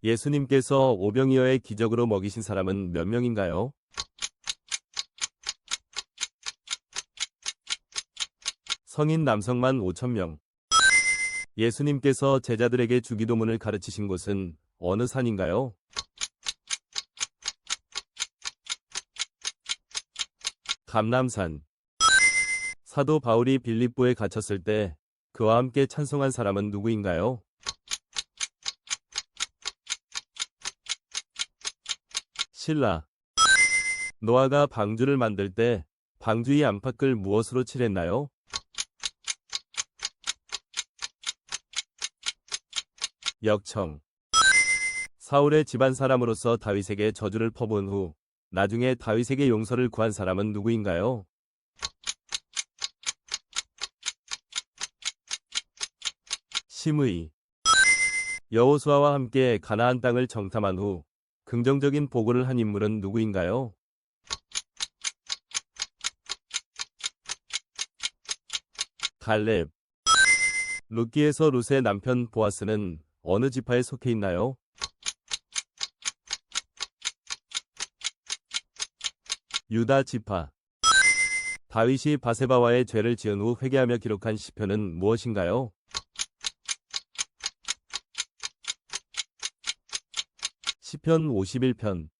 예수님께서 오병이어의 기적으로 먹이신 사람은 몇 명인가요? 성인 남성만 5천 명. 예수님께서 제자들에게 주기도문을 가르치신 곳은 어느 산인가요? 감람산. 사도 바울이 빌립보에 갇혔을 때 그와 함께 찬송한 사람은 누구인가요? 신라. 노아가 방주를 만들 때 방주의 안팎을 무엇으로 칠했나요? 역청. 사울의 집안 사람으로서 다윗에게 저주를 퍼부은 후 나중에 다윗에게 용서를 구한 사람은 누구인가요? 심의. 여호수아와 함께 가나안 땅을 정탐한 후 긍정적인 보고를 한 인물은 누구인가요? 갈렙. 룻기에서 룻의 남편 보아스는 어느 지파에 속해 있나요? 유다 지파. 다윗이 바세바와의 죄를 지은 후 회개하며 기록한 시편은 무엇인가요? 시편 51편.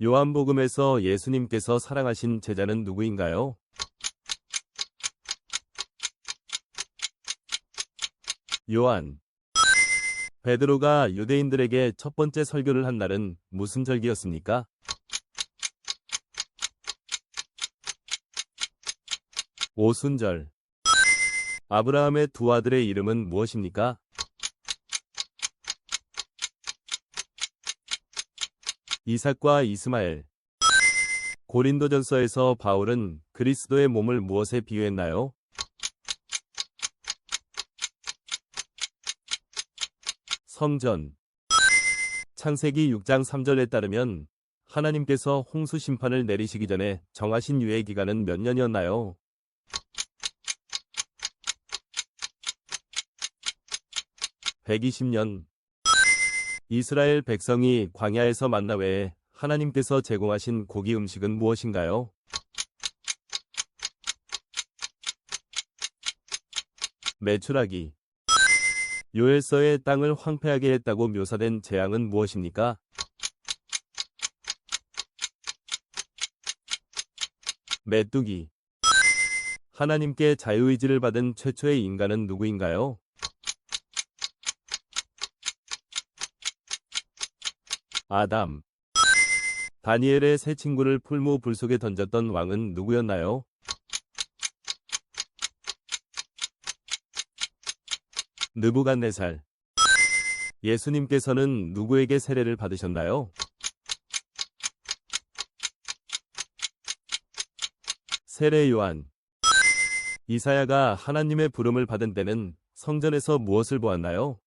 요한복음에서 예수님께서 사랑하신 제자는 누구인가요? 요한. 베드로가 유대인들에게 첫 번째 설교를 한 날은 무슨 절기였습니까? 오순절. 아브라함의 두 아들의 이름은 무엇입니까? 이삭과 이스마엘. 고린도전서에서 바울은 그리스도의 몸을 무엇에 비유했나요? 성전. 창세기 6장 3절에 따르면 하나님께서 홍수 심판을 내리시기 전에 정하신 유예 기간은 몇 년이었나요? 120년. 이스라엘 백성이 광야에서 만나 외에 하나님께서 제공하신 고기 음식은 무엇인가요? 메추라기. 요엘서에 땅을 황폐하게 했다고 묘사된 재앙은 무엇입니까? 메뚜기. 하나님께 자유의지를 받은 최초의 인간은 누구인가요? 아담. 다니엘의 세 친구를 풀무 불 속에 던졌던 왕은 누구였나요? 느부갓네살. 예수님께서는 누구에게 세례를 받으셨나요? 세례 요한. 이사야가 하나님의 부름을 받은 때는 성전에서 무엇을 보았나요?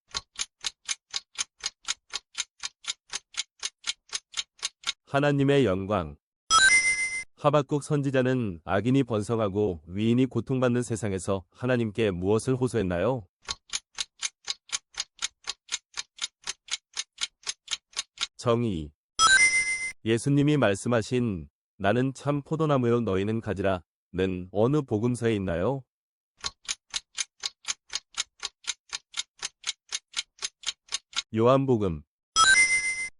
하나님의 영광. 하박국 선지자는 악인이 번성하고 위인이 고통받는 세상에서 하나님께 무엇을 호소했나요? 정의. 예수님이 말씀하신 나는 참 포도나무요 너희는 가지라 는 어느 복음서에 있나요? 요한복음.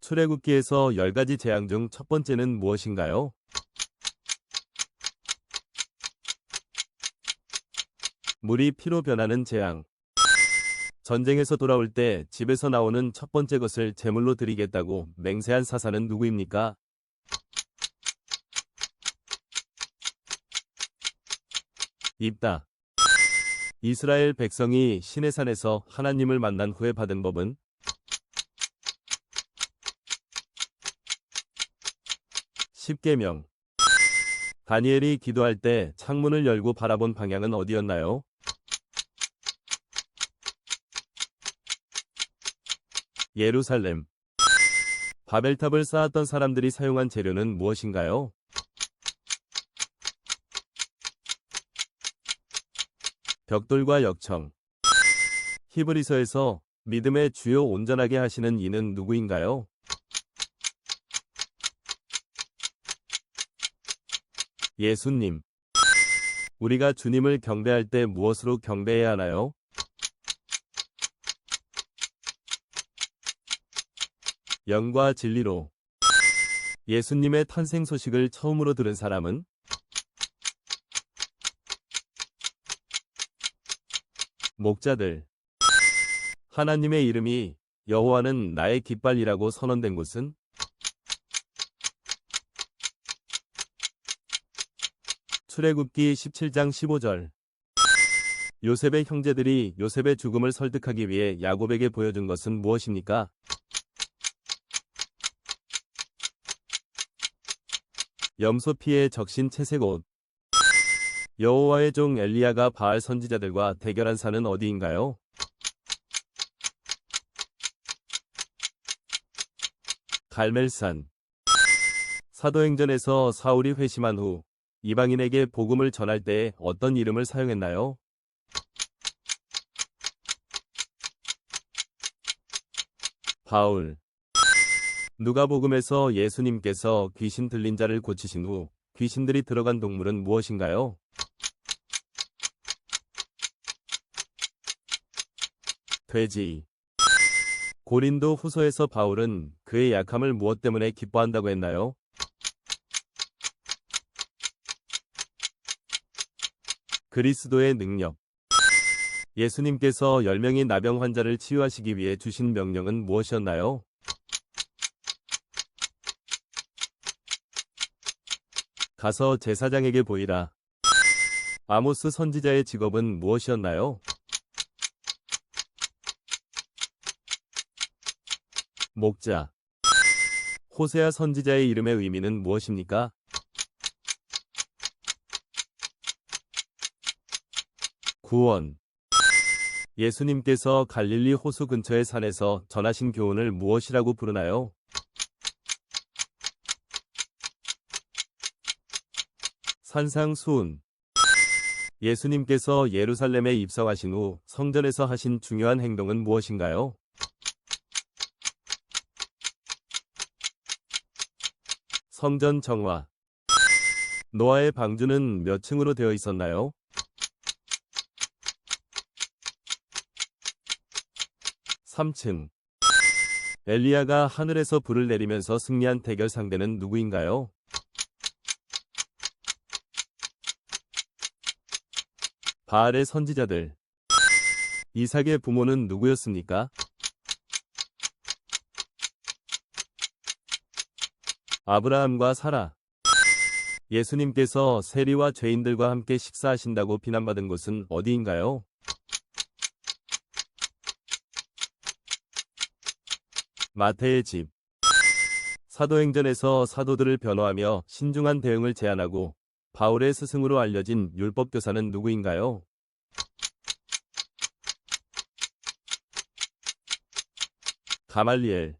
출애굽기에서 10가지 재앙 중 첫 번째는 무엇인가요? 물이 피로 변하는 재앙. 전쟁에서 돌아올 때 집에서 나오는 첫 번째 것을 제물로 드리겠다고 맹세한 사사는 누구입니까? 입다. 이스라엘 백성이 시내산에서 하나님을 만난 후에 받은 법은? 십계명. 다니엘이 기도할 때 창문을 열고 바라본 방향은 어디였나요? 예루살렘. 바벨탑을 쌓았던 사람들이 사용한 재료는 무엇인가요? 벽돌과 역청. 히브리서에서 믿음의 주요 온전하게 하시는 이는 누구인가요? 예수님. 우리가 주님을 경배할 때 무엇으로 경배해야 하나요? 영과 진리로. 예수님의 탄생 소식을 처음으로 들은 사람은? 목자들. 하나님의 이름이 여호와는 나의 깃발이라고 선언된 곳은? 출애굽기 17장 15절. 요셉의 형제들이 요셉의 죽음을 설득하기 위해 야곱에게 보여준 것은 무엇입니까? 염소 피에 적신 채색 옷. 여호와의 종 엘리야가 바알 선지자들과 대결한 산은 어디인가요? 갈멜산. 사도행전에서 사울이 회심한 후 이방인에게 복음을 전할 때 어떤 이름을 사용했나요? 바울. 누가복음에서 예수님께서 귀신 들린 자를 고치신 후 귀신들이 들어간 동물은 무엇인가요? 돼지. 고린도 후서에서 바울은 그의 약함을 무엇 때문에 기뻐한다고 했나요? 그리스도의 능력. 예수님께서 10명의 나병 환자를 치유하시기 위해 주신 명령은 무엇이었나요? 가서 제사장에게 보이라. 아모스 선지자의 직업은 무엇이었나요? 목자. 호세아 선지자의 이름의 의미는 무엇입니까? 구원. 예수님께서 갈릴리 호수 근처의 산에서 전하신 교훈을 무엇이라고 부르나요? 산상수훈. 예수님께서 예루살렘에 입성하신 후 성전에서 하신 중요한 행동은 무엇인가요? 성전 정화. 노아의 방주는 몇 층으로 되어 있었나요? 3층. 엘리야가 하늘에서 불을 내리면서 승리한 대결 상대는 누구인가요? 바알의 선지자들. 이삭의 부모는 누구였습니까? 아브라함과 사라. 예수님께서 세리와 죄인들과 함께 식사하신다고 비난받은 곳은 어디인가요? 마태의 집. 사도행전에서 사도들을 변호하며 신중한 대응을 제안하고 바울의 스승으로 알려진 율법교사는 누구인가요? 가말리엘.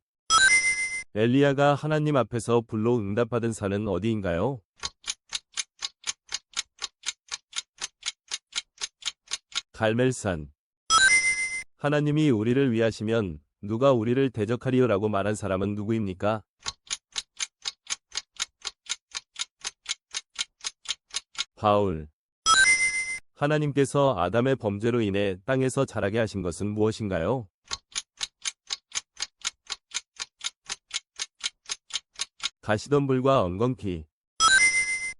엘리야가 하나님 앞에서 불로 응답받은 산은 어디인가요? 갈멜산. 하나님이 우리를 위하시면 누가 우리를 대적하리요라고 말한 사람은 누구입니까? 바울. 하나님께서 아담의 범죄로 인해 땅에서 자라게 하신 것은 무엇인가요? 가시덤불과 엉겅퀴.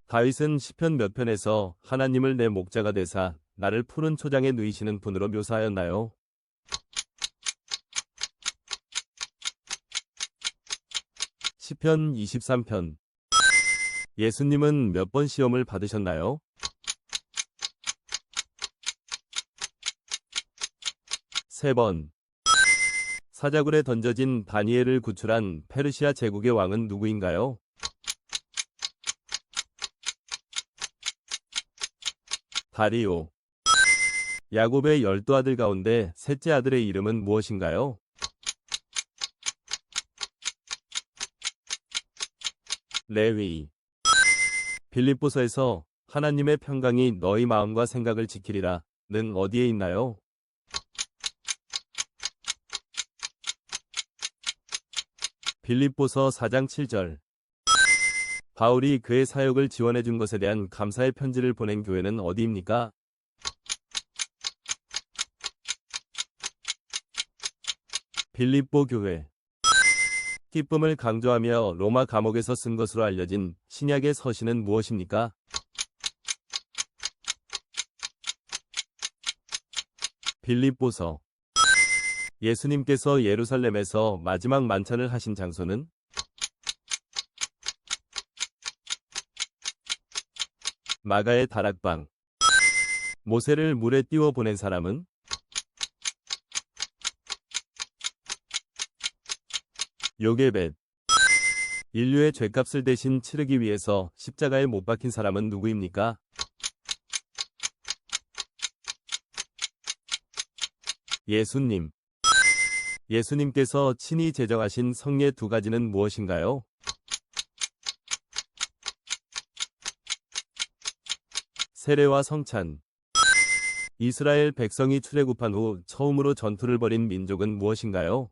다윗은 시편 몇 편에서 하나님을 내 목자가 되사 나를 푸른 초장에 누이시는 분으로 묘사하였나요? 시편 23편. 예수님은 몇 번 시험을 받으셨나요? 3번. 사자굴에 던져진 다니엘을 구출한 페르시아 제국의 왕은 누구인가요? 다리오. 야곱의 12아들 가운데 셋째 아들의 이름은 무엇인가요? 레위. 빌립보서에서 하나님의 평강이 너희 마음과 생각을 지키리라 는 어디에 있나요? 빌립보서 4장 7절. 바울이 그의 사역을 지원해 준 것에 대한 감사의 편지를 보낸 교회는 어디입니까? 빌립보 교회. 기쁨을 강조하며 로마 감옥에서 쓴 것으로 알려진 신약의 서신은 무엇입니까? 빌립보서. 예수님께서 예루살렘에서 마지막 만찬을 하신 장소는? 마가의 다락방. 모세를 물에 띄워 보낸 사람은? 요게벳. 인류의 죄값을 대신 치르기 위해서 십자가에 못 박힌 사람은 누구입니까? 예수님. 예수님께서 친히 제정하신 성례 두 가지는 무엇인가요? 세례와 성찬. 이스라엘 백성이 출애굽한 후 처음으로 전투를 벌인 민족은 무엇인가요?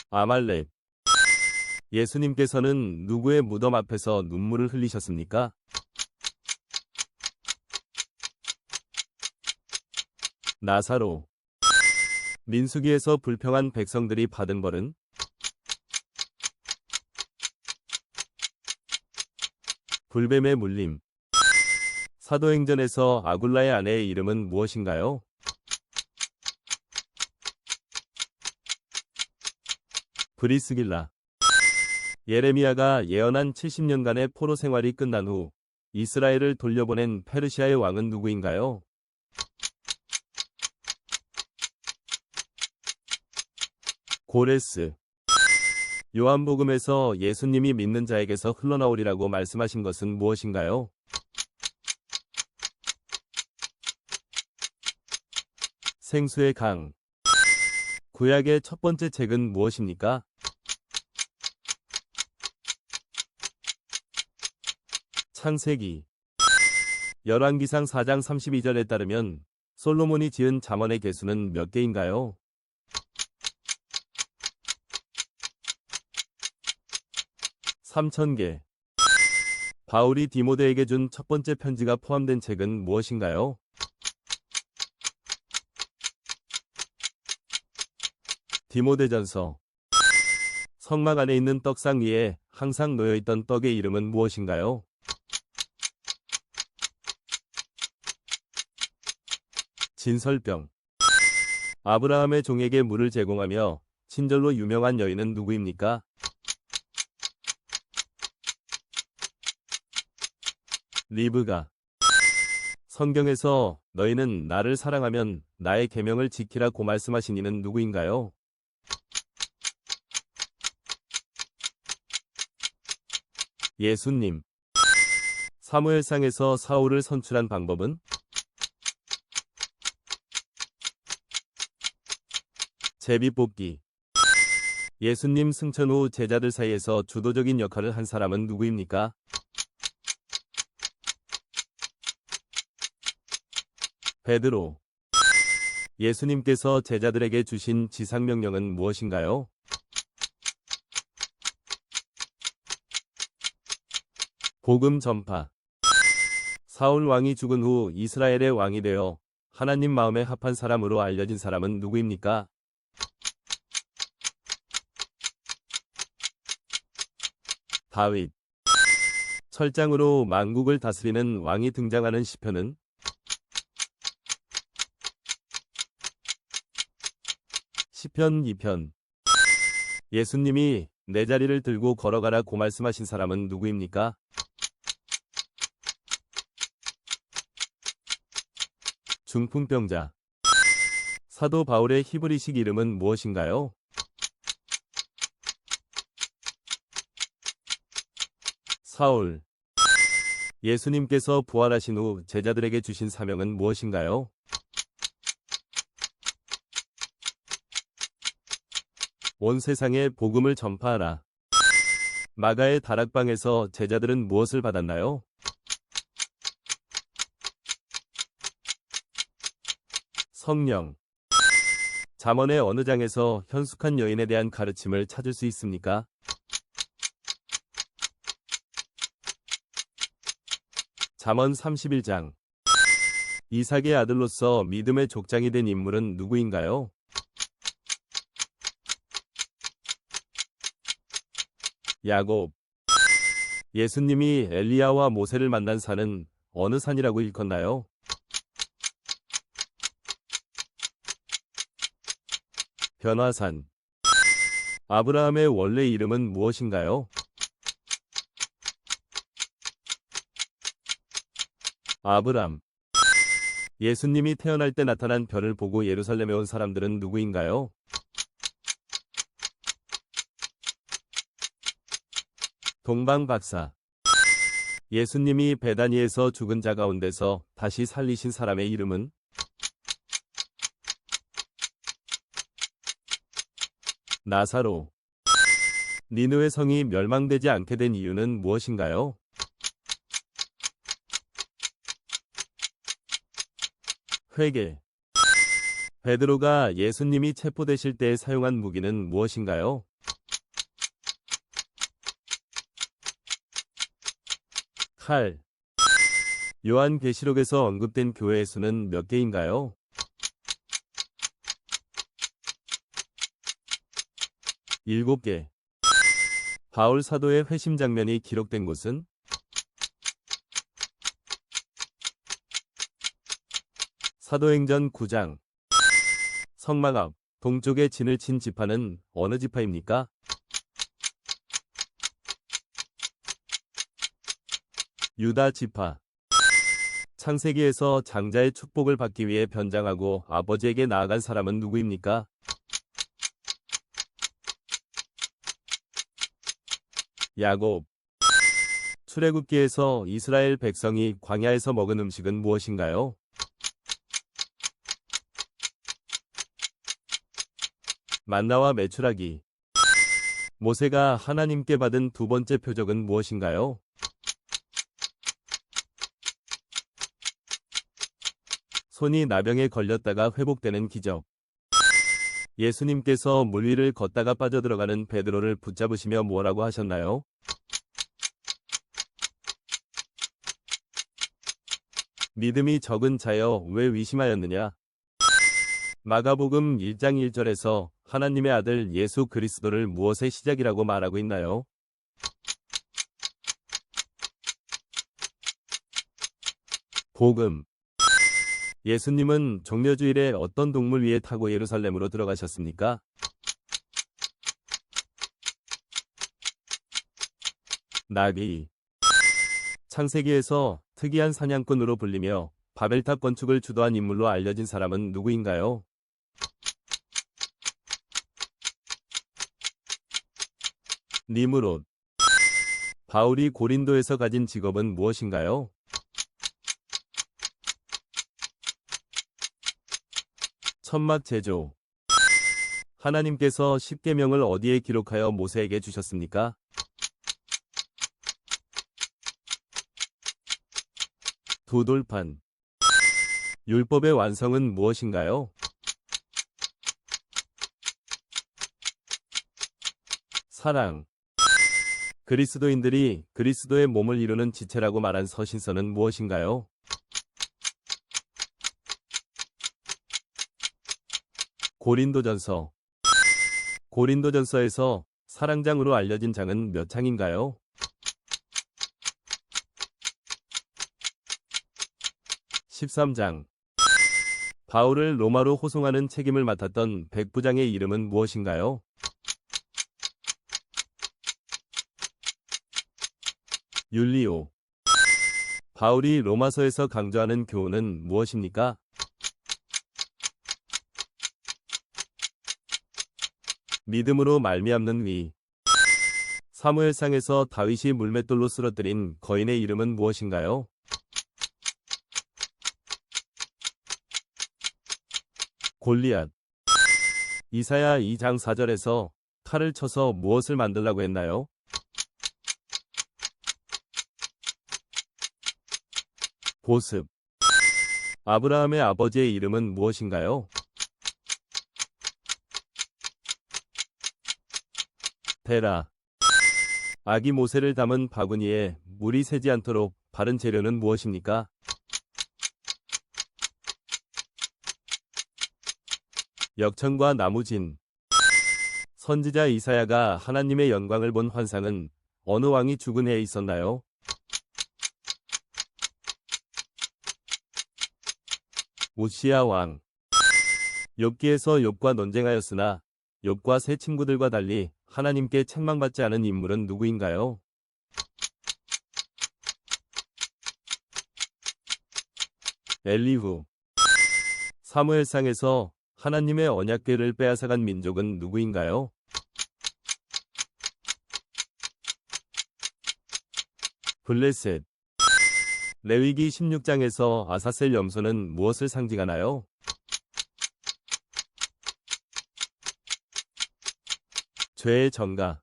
아말렉. 예수님께서는 누구의 무덤 앞에서 눈물을 흘리셨습니까? 나사로. 민수기에서 불평한 백성들이 받은 벌은? 불뱀의 물림. 사도행전에서 아굴라의 아내의 이름은 무엇인가요? 브리스길라. 예레미야가 예언한 70년간의 포로 생활이 끝난 후 이스라엘을 돌려보낸 페르시아의 왕은 누구인가요? 고레스. 요한복음에서 예수님이 믿는 자에게서 흘러나오리라고 말씀하신 것은 무엇인가요? 생수의 강. 구약의 첫 번째 책은 무엇입니까? 창세기. 열왕기상 4장 32절에 따르면 솔로몬이 지은 잠언의 개수는 몇 개인가요? 3,000개. 바울이 디모데에게 준 첫 번째 편지가 포함된 책은 무엇인가요? 디모데전서. 성막 안에 있는 떡상 위에 항상 놓여있던 떡의 이름은 무엇인가요? 진설병. 아브라함의 종에게 물을 제공하며 친절로 유명한 여인은 누구입니까? 리브가. 성경에서 너희는 나를 사랑하면 나의 계명을 지키라고 말씀하신 이는 누구인가요? 예수님. 사무엘상에서 사울을 선출한 방법은? 제비뽑기. 예수님 승천 후 제자들 사이에서 주도적인 역할을 한 사람은 누구입니까? 베드로. 예수님께서 제자들에게 주신 지상명령은 무엇인가요? 복음 전파. 사울 왕이 죽은 후 이스라엘의 왕이 되어 하나님 마음에 합한 사람으로 알려진 사람은 누구입니까? 다윗. 철장으로 만국을 다스리는 왕이 등장하는 시편은? 시편 2편. 예수님이 내 자리를 들고 걸어가라고 말씀하신 사람은 누구입니까? 중풍병자. 사도 바울의 히브리식 이름은 무엇인가요? 사울. 예수님께서 부활하신 후 제자들에게 주신 사명은 무엇인가요? 온 세상에 복음을 전파하라. 마가의 다락방에서 제자들은 무엇을 받았나요? 성령. 잠언의 어느 장에서 현숙한 여인에 대한 가르침을 찾을 수 있습니까? 잠언 31장. 이삭의 아들로서 믿음의 족장이 된 인물은 누구인가요? 야곱. 예수님이 엘리야와 모세를 만난 산은 어느 산이라고 일컫나요? 변화산. 아브라함의 원래 이름은 무엇인가요? 아브람. 예수님이 태어날 때 나타난 별을 보고 예루살렘에 온 사람들은 누구인가요? 동방박사. 예수님이 베다니에서 죽은 자 가운데서 다시 살리신 사람의 이름은? 나사로. 니느웨 성이 멸망되지 않게 된 이유는 무엇인가요? 회개. 베드로가 예수님이 체포되실 때 사용한 무기는 무엇인가요? 칼. 요한계시록에서 언급된 교회의 수는 몇 개인가요? 7개. 바울 사도의 회심 장면이 기록된 곳은? 사도행전 9장. 성막 앞 동쪽에 진을 친 지파는 어느 지파입니까? 유다 지파. 창세기에서 장자의 축복을 받기 위해 변장하고 아버지에게 나아간 사람은 누구입니까? 야곱. 출애굽기에서 이스라엘 백성이 광야에서 먹은 음식은 무엇인가요? 만나와 메추라기. 모세가 하나님께 받은 두 번째 표적은 무엇인가요? 손이 나병에 걸렸다가 회복되는 기적. 예수님께서 물 위를 걷다가 빠져들어가는 베드로를 붙잡으시며 뭐라고 하셨나요? 믿음이 적은 자여 왜 의심하였느냐? 마가복음 1장 1절에서 하나님의 아들 예수 그리스도를 무엇의 시작이라고 말하고 있나요? 복음. 예수님은 종려주일에 어떤 동물 위에 타고 예루살렘으로 들어가셨습니까? 나귀. 창세기에서 특이한 사냥꾼으로 불리며 바벨탑 건축을 주도한 인물로 알려진 사람은 누구인가요? 니므롯. 바울이 고린도에서 가진 직업은 무엇인가요? 천막 제조. 하나님께서 십계명을 어디에 기록하여 모세에게 주셨습니까? 두돌판. 율법의 완성은 무엇인가요? 사랑. 그리스도인들이 그리스도의 몸을 이루는 지체라고 말한 서신서는 무엇인가요? 고린도전서. 고린도전서에서 사랑장으로 알려진 장은 몇 장인가요? 13장. 바울을 로마로 호송하는 책임을 맡았던 백부장의 이름은 무엇인가요? 율리오. 바울이 로마서에서 강조하는 교훈은 무엇입니까? 믿음으로 말미암는 위. 사무엘상에서 다윗이 물맷돌로 쓰러뜨린 거인의 이름은 무엇인가요? 골리앗. 이사야 2장 4절에서 칼을 쳐서 무엇을 만들라고 했나요? 보습. 아브라함의 아버지의 이름은 무엇인가요? 테라. 아기 모세를 담은 바구니에 물이 새지 않도록 바른 재료는 무엇입니까? 역청과 나무진. 선지자 이사야가 하나님의 영광을 본 환상은 어느 왕이 죽은 해에 있었나요? 우시야 왕. 욥기에서 욥과 논쟁하였으나 욥과 세 친구들과 달리 하나님께 책망받지 않은 인물은 누구인가요? 엘리후. 사무엘상에서 하나님의 언약궤를 빼앗아간 민족은 누구인가요? 블레셋. 레위기 16장에서 아사셀 염소는 무엇을 상징하나요? 죄의 전가.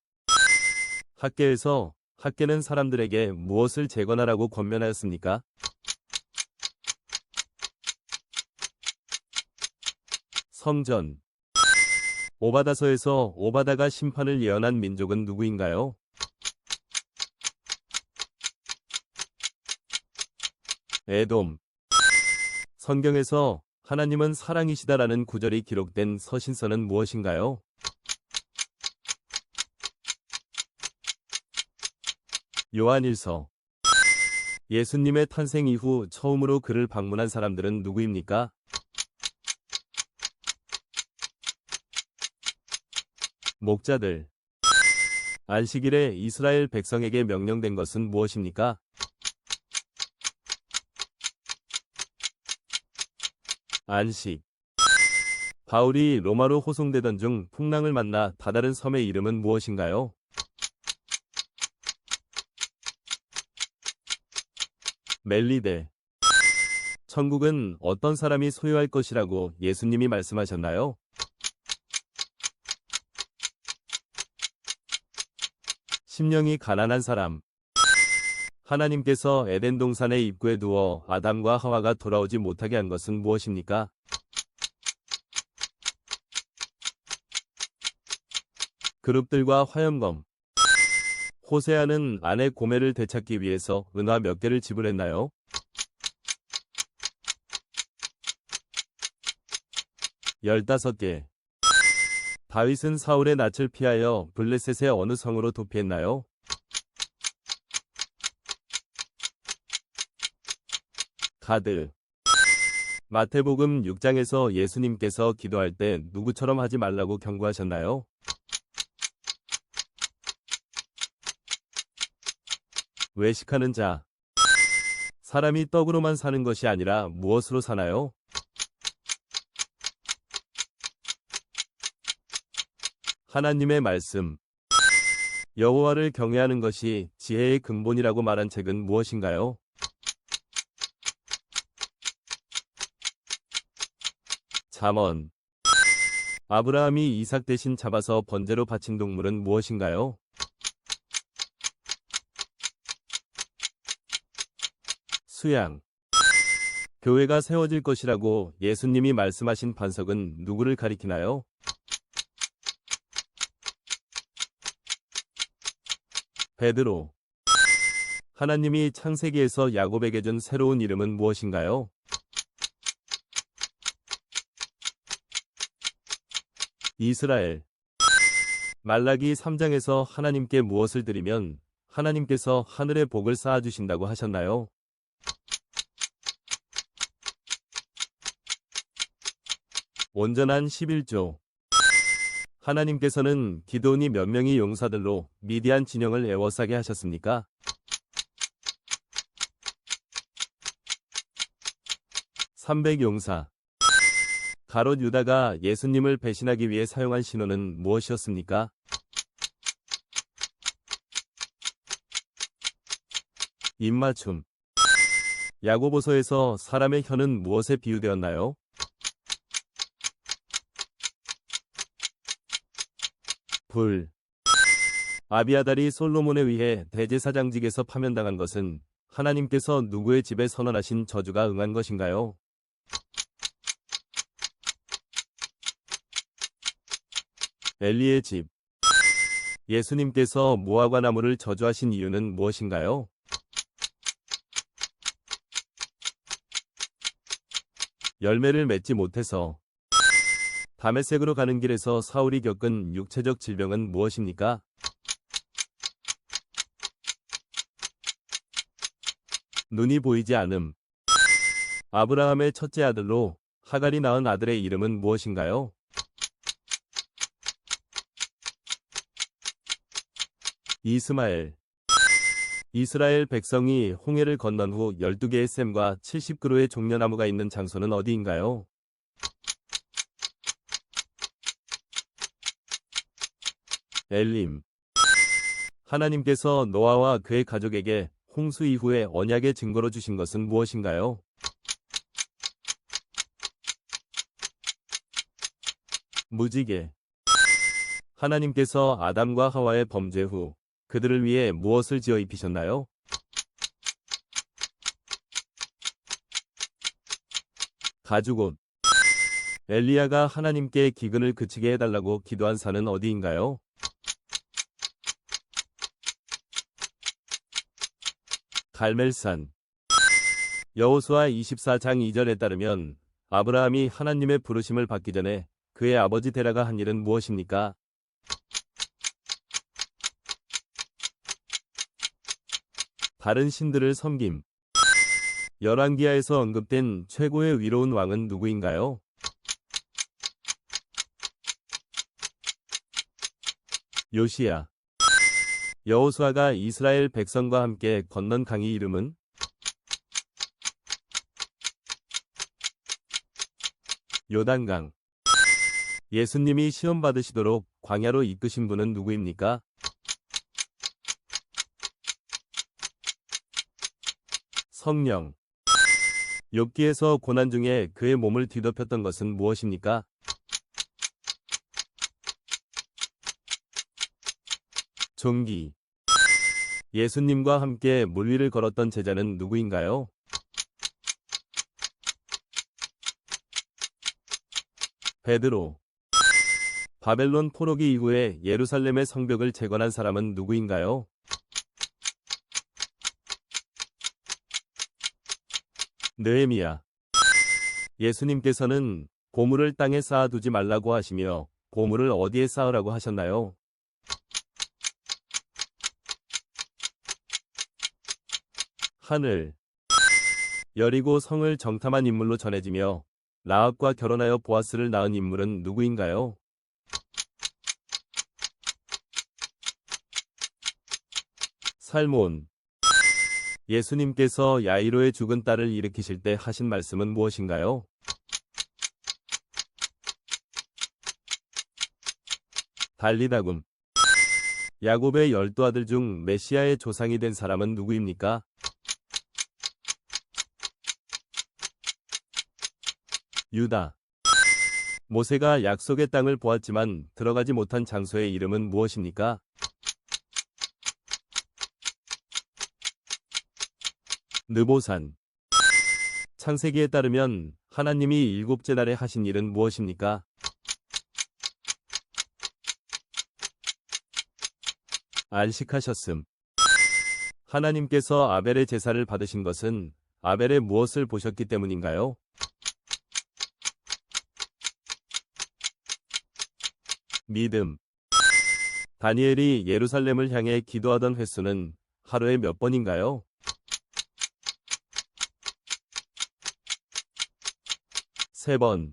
학계에서 학계는 사람들에게 무엇을 재건하라고 권면하였습니까? 성전. 오바다서에서 오바다가 심판을 예언한 민족은 누구인가요? 에돔. 성경에서 하나님은 사랑이시다라는 구절이 기록된 서신서는 무엇인가요? 요한일서. 예수님의 탄생 이후 처음으로 그를 방문한 사람들은 누구입니까? 목자들. 안식일에 이스라엘 백성에게 명령된 것은 무엇입니까? 안식. 바울이 로마로 호송되던 중 풍랑을 만나 다다른 섬의 이름은 무엇인가요? 멜리데. 천국은 어떤 사람이 소유할 것이라고 예수님이 말씀하셨나요? 심령이 가난한 사람. 하나님께서 에덴 동산의 입구에 두어 아담과 하와가 돌아오지 못하게 한 것은 무엇입니까? 그룹들과 화염검. 호세아는 아내 고멜을 되찾기 위해서 은화 몇 개를 지불했나요? 열다섯 개. 다윗은 사울의 낯을 피하여 블레셋의 어느 성으로 도피했나요? 가드. 마태복음 6장에서 예수님께서 기도할 때 누구처럼 하지 말라고 경고하셨나요? 외식하는 자. 사람이 떡으로만 사는 것이 아니라 무엇으로 사나요? 하나님의 말씀. 여호와를 경외하는 것이 지혜의 근본이라고 말한 책은 무엇인가요? 잠언. 아브라함이 이삭 대신 잡아서 번제로 바친 동물은 무엇인가요? 수양. 교회가 세워질 것이라고 예수님이 말씀하신 반석은 누구를 가리키나요? 베드로. 하나님이 창세기에서 야곱에게 준 새로운 이름은 무엇인가요? 이스라엘. 말라기 3장에서 하나님께 무엇을 드리면 하나님께서 하늘의 복을 쌓아주신다고 하셨나요? 온전한 11조. 하나님께서는 기드온이 몇 명의 용사들로 미디안 진영을 에워싸게 하셨습니까? 300용사. 가롯 유다가 예수님을 배신하기 위해 사용한 신호는 무엇이었습니까? 입맞춤. 야고보서에서 사람의 혀는 무엇에 비유되었나요? 불. 아비아달이 솔로몬에 의해 대제사장직에서 파면당한 것은 하나님께서 누구의 집에 선언하신 저주가 응한 것인가요? 엘리의 집. 예수님께서 무화과 나무를 저주하신 이유는 무엇인가요? 열매를 맺지 못해서. 다메섹으로 가는 길에서 사울이 겪은 육체적 질병은 무엇입니까? 눈이 보이지 않음. 아브라함의 첫째 아들로 하갈이 낳은 아들의 이름은 무엇인가요? 이스마엘. 이스라엘 백성이 홍해를 건넌 후 12개의 샘과 70그루의 종려나무가 있는 장소는 어디인가요? 엘림. 하나님께서 노아와 그의 가족에게 홍수 이후에 언약의 증거로 주신 것은 무엇인가요? 무지개. 하나님께서 아담과 하와의 범죄 후 그들을 위해 무엇을 지어 입히셨나요? 가죽옷. 엘리야가 하나님께 기근을 그치게 해달라고 기도한 산은 어디인가요? 갈멜산. 여호수아 24장 2절에 따르면 아브라함이 하나님의 부르심을 받기 전에 그의 아버지 데라가 한 일은 무엇입니까? 다른 신들을 섬김. 열왕기하에서 언급된 최고의 위로운 왕은 누구인가요? 요시야. 여호수아가 이스라엘 백성과 함께 건넌 강의 이름은? 요단강. 예수님이 시험 받으시도록 광야로 이끄신 분은 누구입니까? 성령. 욥기에서 고난 중에 그의 몸을 뒤덮였던 것은 무엇입니까? 종기. 예수님과 함께 물 위를 걸었던 제자는 누구인가요? 베드로. 바벨론 포로기 이후에 예루살렘의 성벽을 재건한 사람은 누구인가요? 느헤미야. 예수님께서는 보물을 땅에 쌓아두지 말라고 하시며 보물을 어디에 쌓으라고 하셨나요? 하늘. 여리고 성을 정탐한 인물로 전해지며 라합과 결혼하여 보아스를 낳은 인물은 누구인가요? 살몬. 예수님께서 야이로의 죽은 딸을 일으키실 때 하신 말씀은 무엇인가요? 달리다굼. 야곱의 12아들 중 메시아의 조상이 된 사람은 누구입니까? 유다. 모세가 약속의 땅을 보았지만 들어가지 못한 장소의 이름은 무엇입니까? 느보산. 창세기에 따르면 하나님이 일곱째 날에 하신 일은 무엇입니까? 안식하셨음. 하나님께서 아벨의 제사를 받으신 것은 아벨의 무엇을 보셨기 때문인가요? 믿음. 다니엘이 예루살렘을 향해 기도하던 횟수는 하루에 몇 번인가요? 3번.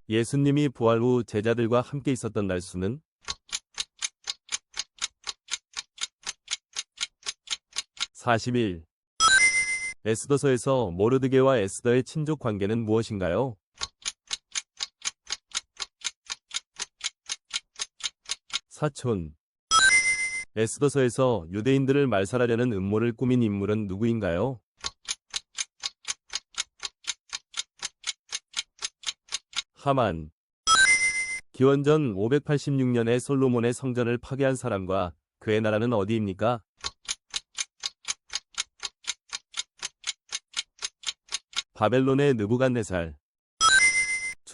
예수님이 부활 후 제자들과 함께 있었던 날수는? 40일. 에스더서에서 모르드게와 에스더의 친족 관계는 무엇인가요? 사촌. 에스더서에서 유대인들을 말살하려는 음모를 꾸민 인물은 누구인가요? 하만. 기원전 586년에 솔로몬의 성전을 파괴한 사람과 그의 나라는 어디입니까? 바벨론의 느부갓네살.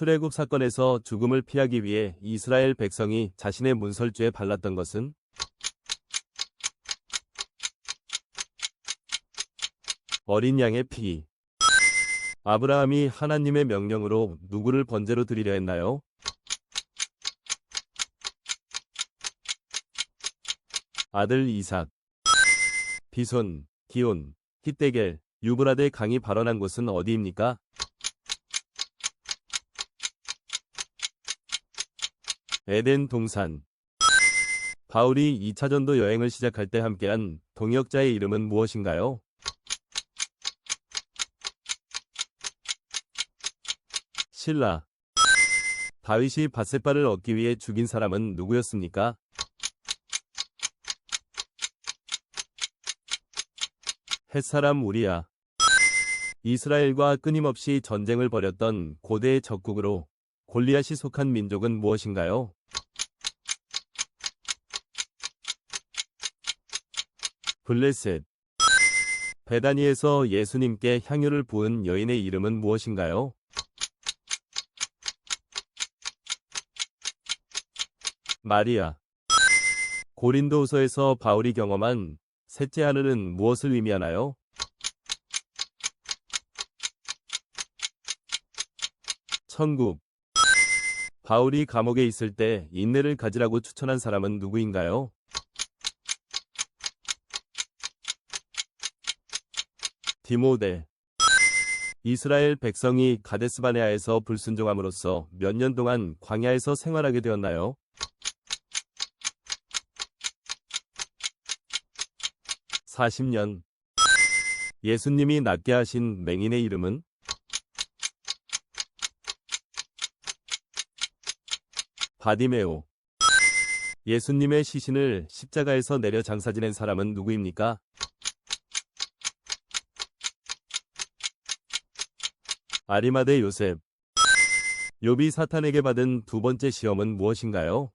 출애굽 사건에서 죽음을 피하기 위해 이스라엘 백성이 자신의 문설주에 발랐던 것은? 어린 양의 피. 아브라함이 하나님의 명령으로 누구를 번제로 드리려 했나요? 아들 이삭. 비손, 기온, 히데겔, 유브라데 강이 발원한 곳은 어디입니까? 에덴 동산. 바울이 2차 전도 여행을 시작할 때 함께한 동역자의 이름은 무엇인가요? 실라. 다윗이 밧세바를 얻기 위해 죽인 사람은 누구였습니까? 햇사람 우리야. 이스라엘과 끊임없이 전쟁을 벌였던 고대의 적국으로 골리앗이 속한 민족은 무엇인가요? 블레셋. 베다니에서 예수님께 향유를 부은 여인의 이름은 무엇인가요? 마리아. 고린도후서에서 바울이 경험한 셋째 하늘은 무엇을 의미하나요? 천국. 바울이 감옥에 있을 때 인내를 가지라고 추천한 사람은 누구인가요? 디모데. 이스라엘 백성이 가데스바네아에서 불순종함으로써 몇 년 동안 광야에서 생활하게 되었나요? 40년. 예수님이 낫게 하신 맹인의 이름은? 바디메오. 예수님의 시신을 십자가에서 내려 장사 지낸 사람은 누구입니까? 아리마대 요셉. 욥이 사탄에게 받은 두 번째 시험은 무엇인가요?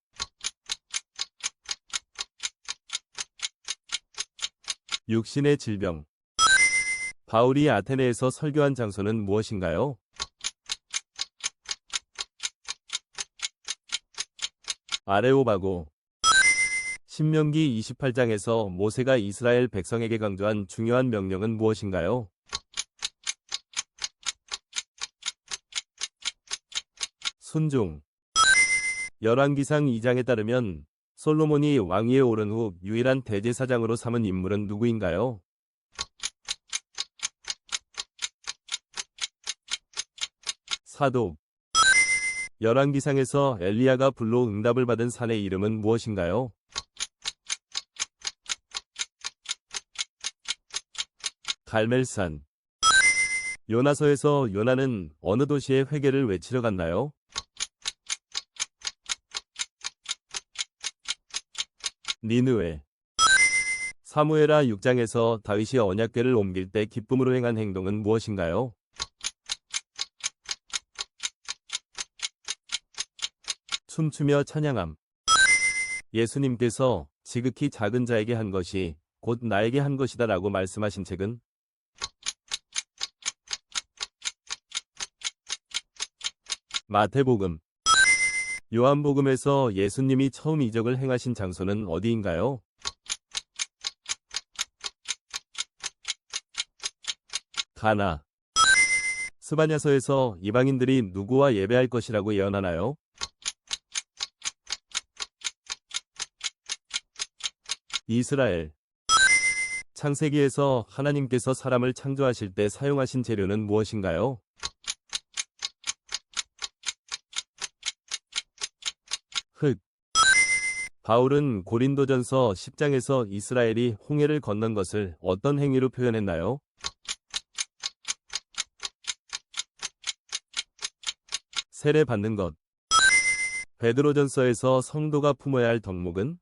육신의 질병. 바울이 아테네에서 설교한 장소는 무엇인가요? 아레오바고. 신명기 28장에서 모세가 이스라엘 백성에게 강조한 중요한 명령은 무엇인가요? 순종. 열왕기상 2장에 따르면 솔로몬이 왕위에 오른 후 유일한 대제사장으로 삼은 인물은 누구인가요? 사독. 열왕기상에서 엘리야가 불로 응답을 받은 산의 이름은 무엇인가요? 갈멜산. 요나서에서 요나는 어느 도시에 회개를 외치러 갔나요? 니느웨. 사무엘하 6장에서 다윗이 언약궤를 옮길 때 기쁨으로 행한 행동은 무엇인가요? 춤추며 찬양함. 예수님께서 지극히 작은 자에게 한 것이 곧 나에게 한 것이다 라고 말씀하신 책은? 마태복음. 요한복음에서 예수님이 처음 이적을 행하신 장소는 어디인가요? 가나. 스바냐서에서 이방인들이 누구와 예배할 것이라고 예언하나요? 이스라엘. 창세기에서 하나님께서 사람을 창조하실 때 사용하신 재료는 무엇인가요? 흙. 바울은 고린도전서 10장에서 이스라엘이 홍해를 건넌 것을 어떤 행위로 표현했나요? 세례 받는 것. 베드로전서에서 성도가 품어야 할 덕목은?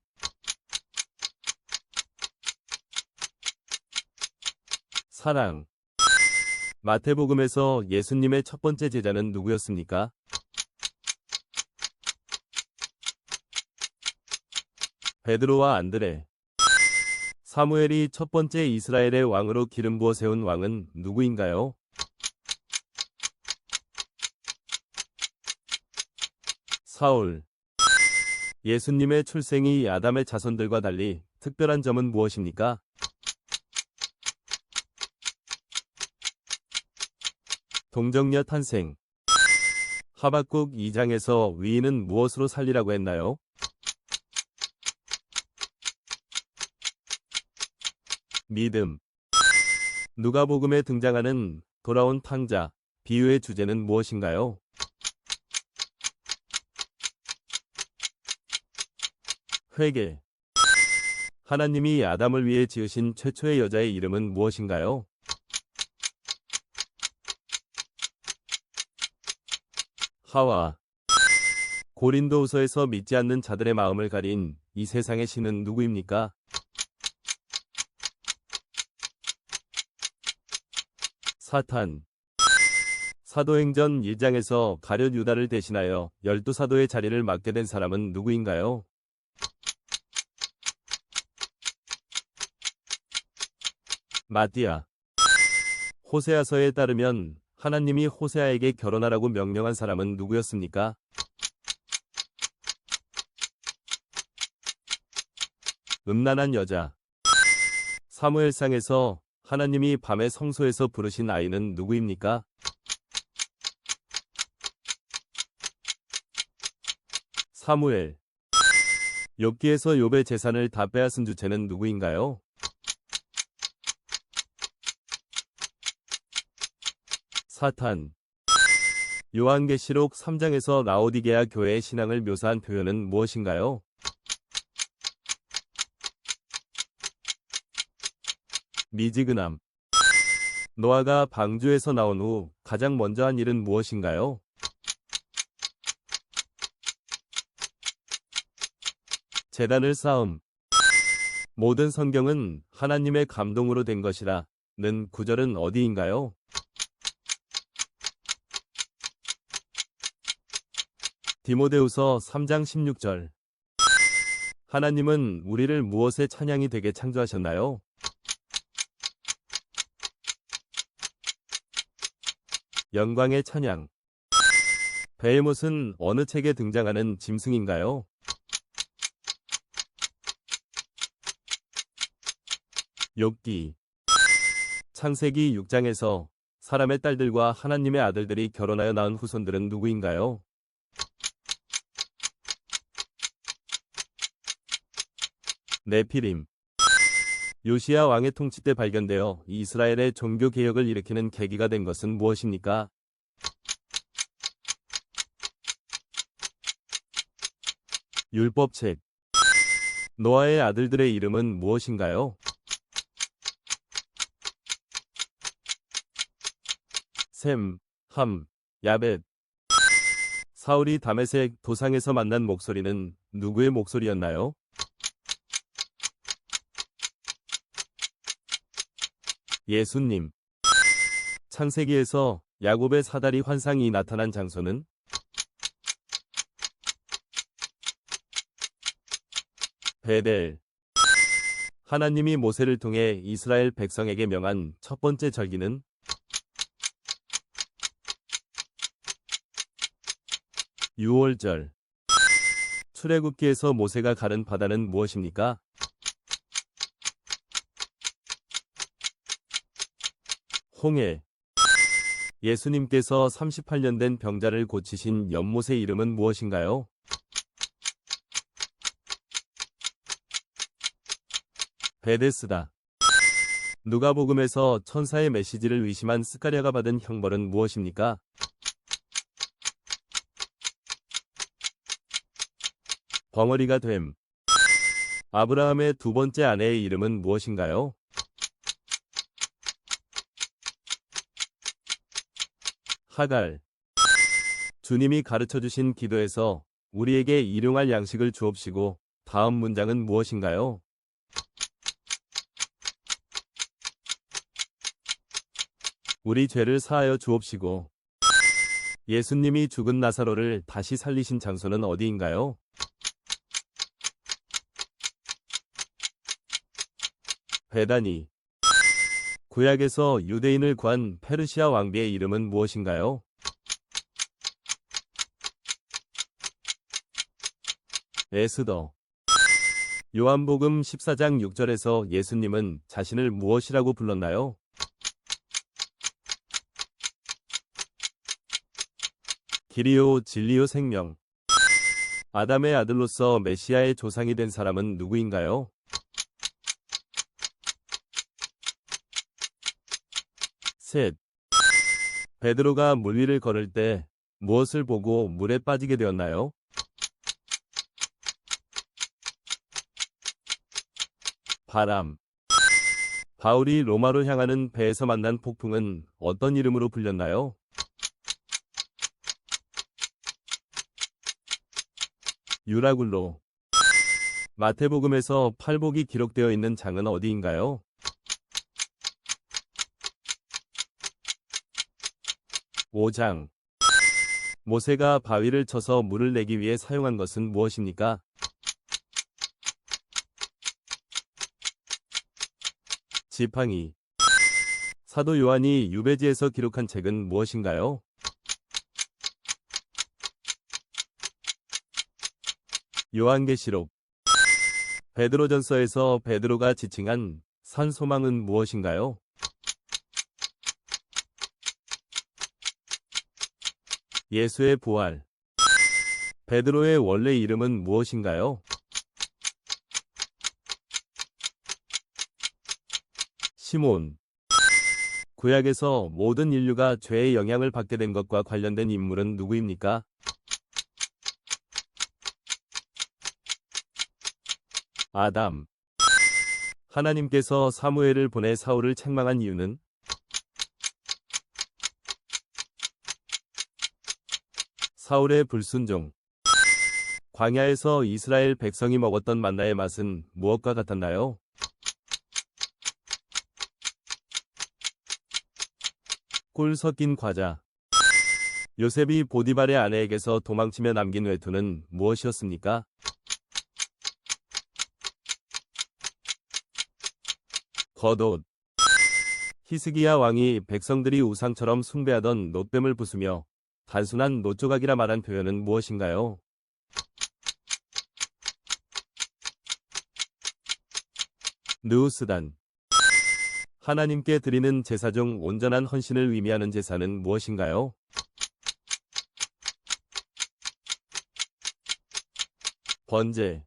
사랑. 마태복음에서 예수님의 첫 번째 제자는 누구였습니까? 베드로와 안드레. 사무엘이 첫 번째 이스라엘의 왕으로 기름 부어 세운 왕은 누구인가요? 사울. 예수님의 출생이 아담의 자손들과 달리 특별한 점은 무엇입니까? 동정녀 탄생. 하박국 2장에서 위인은 무엇으로 살리라고 했나요? 믿음. 누가복음에 등장하는 돌아온 탕자, 비유의 주제는 무엇인가요? 회개. 하나님이 아담을 위해 지으신 최초의 여자의 이름은 무엇인가요? 하와. 고린도후서에서 믿지 않는 자들의 마음을 가린 이 세상의 신은 누구입니까? 사탄. 사도행전 1장에서 가룟 유다를 대신하여 12사도의 자리를 맡게 된 사람은 누구인가요? 마띠아. 호세아서에 따르면 하나님이 호세아에게 결혼하라고 명령한 사람은 누구였습니까? 음란한 여자. 사무엘상에서 하나님이 밤에 성소에서 부르신 아이는 누구입니까? 사무엘. 욥기에서 욥의 재산을 다 빼앗은 주체는 누구인가요? 사탄. 요한계시록 3장에서 라오디게아 교회의 신앙을 묘사한 표현은 무엇인가요? 미지근함. 노아가 방주에서 나온 후 가장 먼저 한 일은 무엇인가요? 제단을 쌓음. 모든 성경은 하나님의 감동으로 된 것이라 는 구절은 어디인가요? 디모데후서 3장 16절. 하나님은 우리를 무엇의 찬양이 되게 창조하셨나요? 영광의 찬양. 베헤못은 어느 책에 등장하는 짐승인가요? 욥기. 창세기 6장에서 사람의 딸들과 하나님의 아들들이 결혼하여 낳은 후손들은 누구인가요? 네피림. 요시야 왕의 통치 때 발견되어 이스라엘의 종교 개혁을 일으키는 계기가 된 것은 무엇입니까? 율법책. 노아의 아들들의 이름은 무엇인가요? 셈, 함, 야벳. 사울이 다메섹 도상에서 만난 목소리는 누구의 목소리였나요? 예수님. 창세기에서 야곱의 사다리 환상이 나타난 장소는? 베델. 하나님이 모세를 통해 이스라엘 백성에게 명한 첫 번째 절기는? 유월절. 출애굽기에서 모세가 가른 바다는 무엇입니까? 홍해. 예수님께서 38년 된 병자를 고치신 연못의 이름은 무엇인가요? 베데스다. 누가복음에서 천사의 메시지를 의심한 스가랴가 받은 형벌은 무엇입니까? 벙어리가 됨. 아브라함의 두 번째 아내의 이름은 무엇인가요? 하갈. 주님이 가르쳐주신 기도에서 우리에게 일용할 양식을 주옵시고 다음 문장은 무엇인가요? 우리 죄를 사하여 주옵시고. 예수님이 죽은 나사로를 다시 살리신 장소는 어디인가요? 베다니. 구약에서 유대인을 구한 페르시아 왕비의 이름은 무엇인가요? 에스더. 요한복음 14장 6절에서 예수님은 자신을 무엇이라고 불렀나요? 길이요 진리요 생명. 아담의 아들로서 메시아의 조상이 된 사람은 누구인가요? 셋. 베드로가 물 위를 걸을 때 무엇을 보고 물에 빠지게 되었나요? 바람. 바울이 로마로 향하는 배에서 만난 폭풍은 어떤 이름으로 불렸나요? 유라굴로. 마태복음에서 팔복이 기록되어 있는 장은 어디인가요? 오 장. 모세가 바위를 쳐서 물을 내기 위해 사용한 것은 무엇입니까? 지팡이. 사도 요한이 유배지에서 기록한 책은 무엇인가요? 요한계시록. 베드로전서에서 베드로가 지칭한 산 소망은 무엇인가요? 예수의 부활. 베드로의 원래 이름은 무엇인가요? 시몬. 구약에서 모든 인류가 죄의 영향을 받게 된 것과 관련된 인물은 누구입니까? 아담. 하나님께서 사무엘을 보내 사울을 책망한 이유는? 사울의 불순종. 광야에서 이스라엘 백성이 먹었던 만나의 맛은 무엇과 같았나요? 꿀 섞인 과자. 요셉이 보디발의 아내에게서 도망치며 남긴 외투는 무엇이었습니까? 겉옷. 히스기야 왕이 백성들이 우상처럼 숭배하던 놋뱀을 부수며 단순한 놋조각이라 말한 표현은 무엇인가요? 느우스단. 하나님께 드리는 제사 중 온전한 헌신을 의미하는 제사는 무엇인가요? 번제.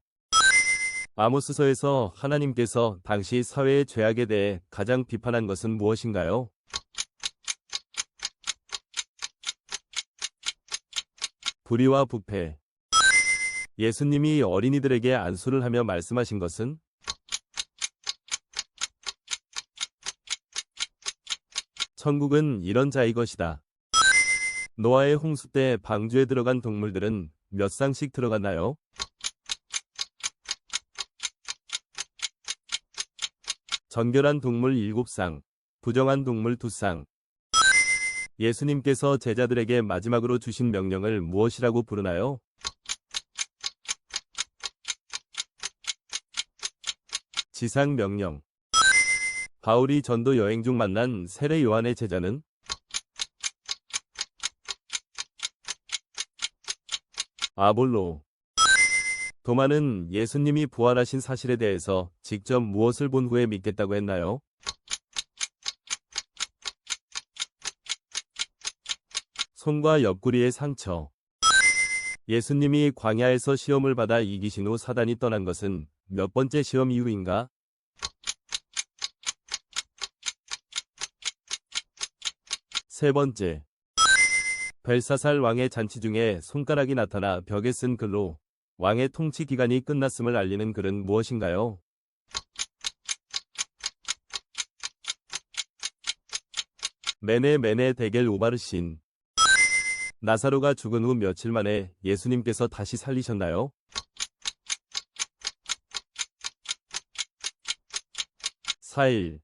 아모스서에서 하나님께서 당시 사회의 죄악에 대해 가장 비판한 것은 무엇인가요? 불의와 부패. 예수님이 어린이들에게 안수를 하며 말씀하신 것은? 천국은 이런 자의 것이다. 노아의 홍수 때 방주에 들어간 동물들은 몇 쌍씩 들어갔나요? 정결한 동물 7쌍, 부정한 동물 2쌍. 예수님께서 제자들에게 마지막으로 주신 명령을 무엇이라고 부르나요? 지상 명령. 바울이 전도 여행 중 만난 세례 요한의 제자는? 아볼로. 도마는 예수님이 부활하신 사실에 대해서 직접 무엇을 본 후에 믿겠다고 했나요? 손과 옆구리의 상처. 예수님이 광야에서 시험을 받아 이기신 후 사단이 떠난 것은 몇 번째 시험 이후인가? 세 번째. 벨사살 왕의 잔치 중에 손가락이 나타나 벽에 쓴 글로 왕의 통치 기간이 끝났음을 알리는 글은 무엇인가요? 메네 메네 데겔 우바르신. 나사로가 죽은 후 며칠 만에 예수님께서 다시 살리셨나요? 사일.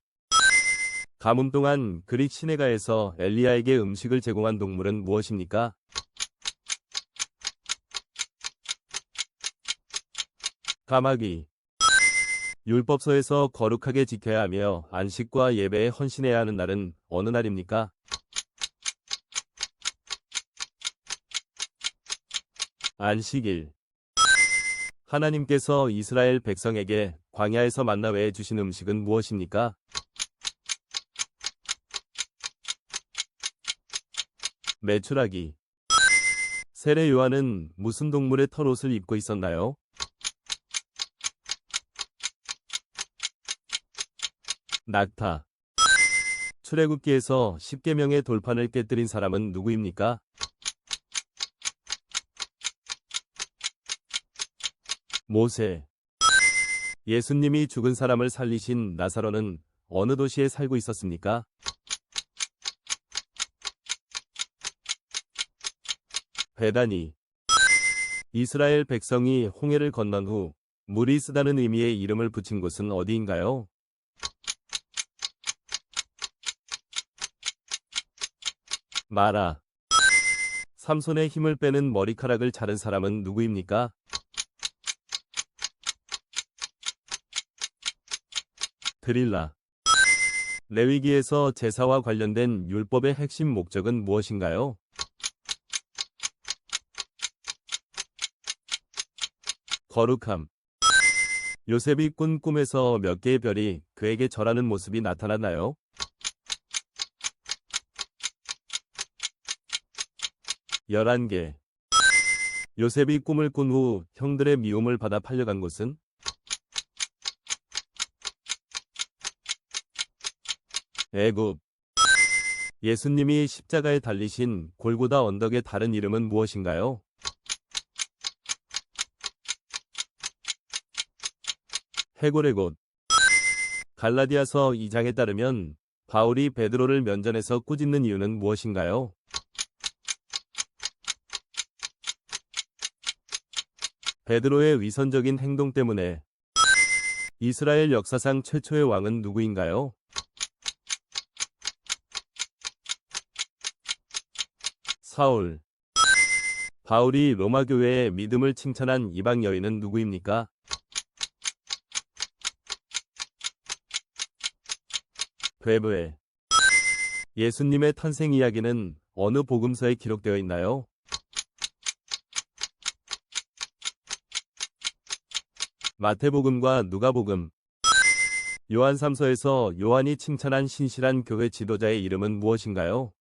가뭄 동안 그릭 시내가에서 엘리야에게 음식을 제공한 동물은 무엇입니까? 까마귀. 율법서에서 거룩하게 지켜야 하며 안식과 예배에 헌신해야 하는 날은 어느 날입니까? 안식일. 하나님께서 이스라엘 백성에게 광야에서 만나 외에 주신 음식은 무엇입니까? 메추라기. 세례 요한은 무슨 동물의 털옷을 입고 있었나요? 낙타. 출애굽기에서 10계명의 돌판을 깨뜨린 사람은 누구입니까? 모세. 예수님이 죽은 사람을 살리신 나사로는 어느 도시에 살고 있었습니까? 베다니. 이스라엘 백성이 홍해를 건넌 후 물이 쓰다는 의미의 이름을 붙인 곳은 어디인가요? 마라. 삼손의 힘을 빼는 머리카락을 자른 사람은 누구입니까? 드릴라. 레위기에서 제사와 관련된 율법의 핵심 목적은 무엇인가요? 거룩함. 요셉이 꾼 꿈에서 몇 개의 별이 그에게 절하는 모습이 나타났나요? 11개. 요셉이 꿈을 꾼 후 형들의 미움을 받아 팔려간 곳은? 애굽. 예수님이 십자가에 달리신 골고다 언덕의 다른 이름은 무엇인가요? 해골의 곳. 갈라디아서 2장에 따르면 바울이 베드로를 면전에서 꾸짖는 이유는 무엇인가요? 베드로의 위선적인 행동 때문에. 이스라엘 역사상 최초의 왕은 누구인가요? 사울. 바울이 로마 교회의 믿음을 칭찬한 이방 여인은 누구입니까? 베브에. 예수님의 탄생 이야기는 어느 복음서에 기록되어 있나요? 마태복음과 누가복음. 요한 3서에서 요한이 칭찬한 신실한 교회 지도자의 이름은 무엇인가요?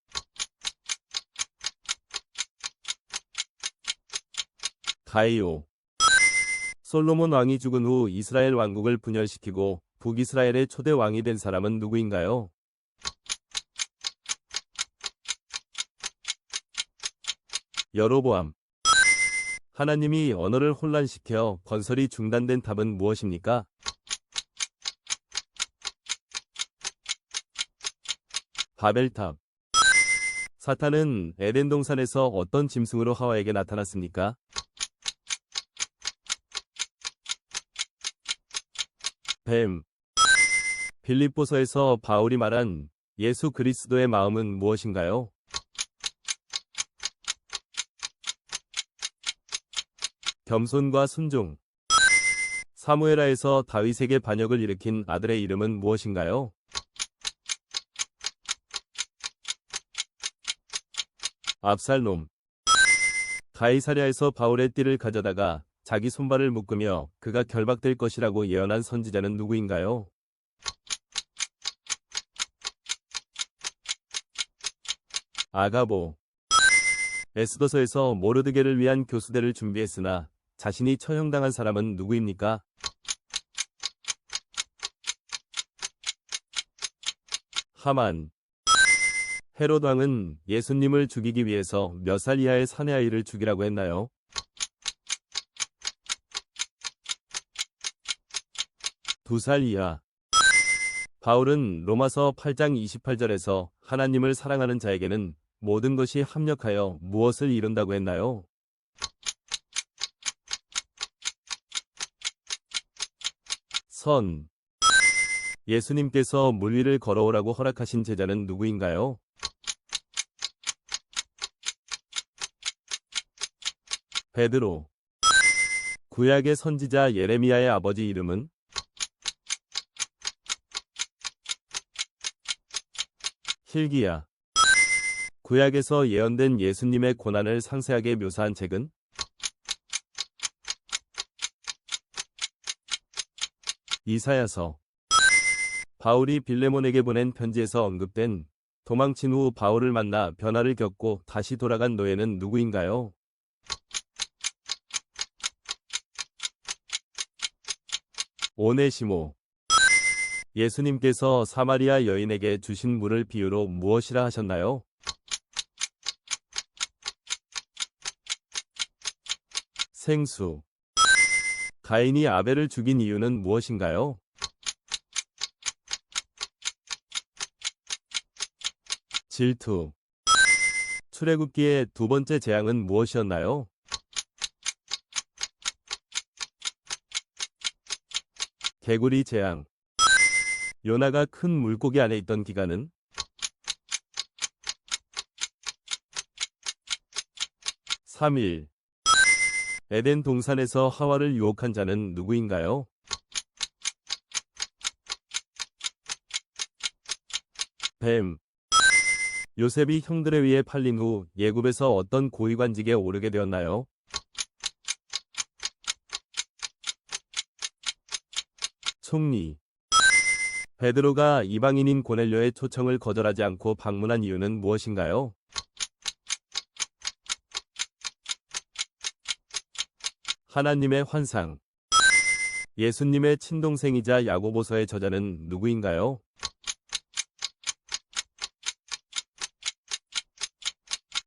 가이오. 솔로몬 왕이 죽은 후 이스라엘 왕국을 분열시키고 북이스라엘의 초대 왕이 된 사람은 누구인가요? 여로보암. 하나님이 언어를 혼란시켜 건설이 중단된 탑은 무엇입니까? 바벨탑. 사탄은 에덴 동산에서 어떤 짐승으로 하와에게 나타났습니까? 뱀. 빌립보서에서 바울이 말한 예수 그리스도의 마음은 무엇인가요? 겸손과 순종. 사무엘하에서 다윗에게 반역을 일으킨 아들의 이름은 무엇인가요? 압살롬. 가이사랴에서 바울의 띠를 가져다가 자기 손발을 묶으며 그가 결박될 것이라고 예언한 선지자는 누구인가요? 아가보. 에스더서에서 모르드게를 위한 교수대를 준비했으나 자신이 처형당한 사람은 누구입니까? 하만. 헤롯 왕은 예수님을 죽이기 위해서 몇 살 이하의 사내 아이를 죽이라고 했나요? 두 살 이하. 바울은 로마서 8장 28절에서 하나님을 사랑하는 자에게는 모든 것이 합력하여 무엇을 이룬다고 했나요? 선. 예수님께서 물 위를 걸어오라고 허락하신 제자는 누구인가요? 베드로. 구약의 선지자 예레미야의 아버지 이름은? hil기야. 구약에서 예언된 예수님의 고난을 상세하게 묘사한 책은? 이사야서. 바울이 빌레몬에게 보낸 편지에서 언급된 도망친 후 바울을 만나 변화를 겪고 다시 돌아간 노예는 누구인가요? 오네시모. 예수님께서 사마리아 여인에게 주신 물을 비유로 무엇이라 하셨나요? 생수. 가인이 아벨을 죽인 이유는 무엇인가요? 질투. 출애굽기의 두 번째 재앙은 무엇이었나요? 개구리 재앙. 요나가 큰 물고기 안에 있던 기간은? 3일. 에덴 동산에서 하와를 유혹한 자는 누구인가요? 뱀. 요셉이 형들에 의해 팔린 후 예굽에서 어떤 고위관직에 오르게 되었나요? 총리. 베드로가 이방인인 고넬료의 초청을 거절하지 않고 방문한 이유는 무엇인가요? 하나님의 환상. 예수님의 친동생이자 야고보서의 저자는 누구인가요?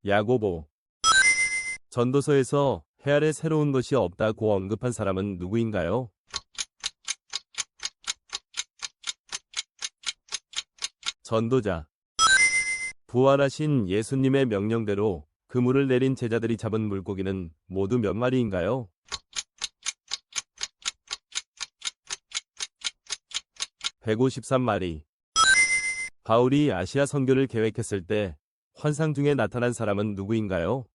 야고보. 전도서에서 해 아래 새로운 것이 없다고 언급한 사람은 누구인가요? 전도자. 부활하신 예수님의 명령대로 그물을 내린 제자들이 잡은 물고기는 모두 몇 마리인가요? 153마리. 바울이 아시아 선교를 계획했을 때 환상 중에 나타난 사람은 누구인가요?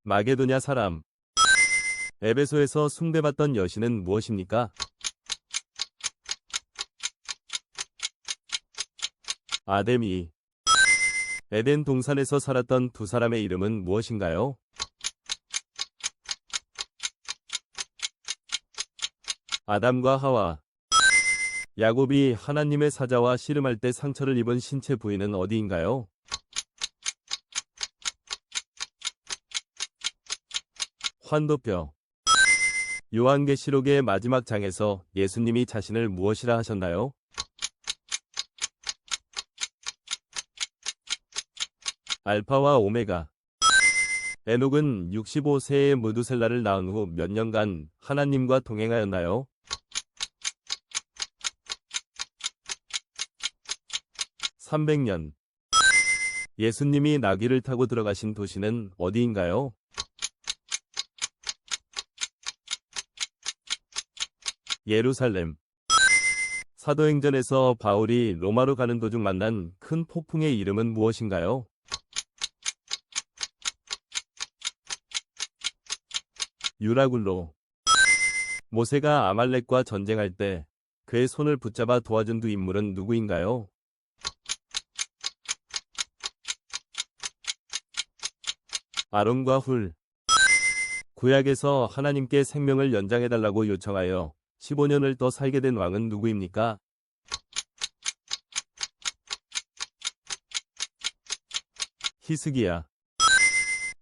마게도냐 사람. 에베소에서 숭배받던 여신은 무엇입니까? 아데미. 에덴 동산에서 살았던 두 사람의 이름은 무엇인가요? 아담과 하와. 야곱이 하나님의 사자와 씨름할 때 상처를 입은 신체 부위는 어디인가요? 환도뼈. 요한계시록의 마지막 장에서 예수님이 자신을 무엇이라 하셨나요? 알파와 오메가. 에녹은 65세에 무두셀라를 낳은 후 몇 년간 하나님과 동행하였나요? 300년. 예수님이 나귀를 타고 들어가신 도시는 어디인가요? 예루살렘. 사도행전에서 바울이 로마로 가는 도중 만난 큰 폭풍의 이름은 무엇인가요? 유라굴로. 모세가 아말렉과 전쟁할 때 그의 손을 붙잡아 도와준 두 인물은 누구인가요? 아론과 훌. 구약에서 하나님께 생명을 연장해달라고 요청하여 15년을 더 살게 된 왕은 누구입니까? 히스기야.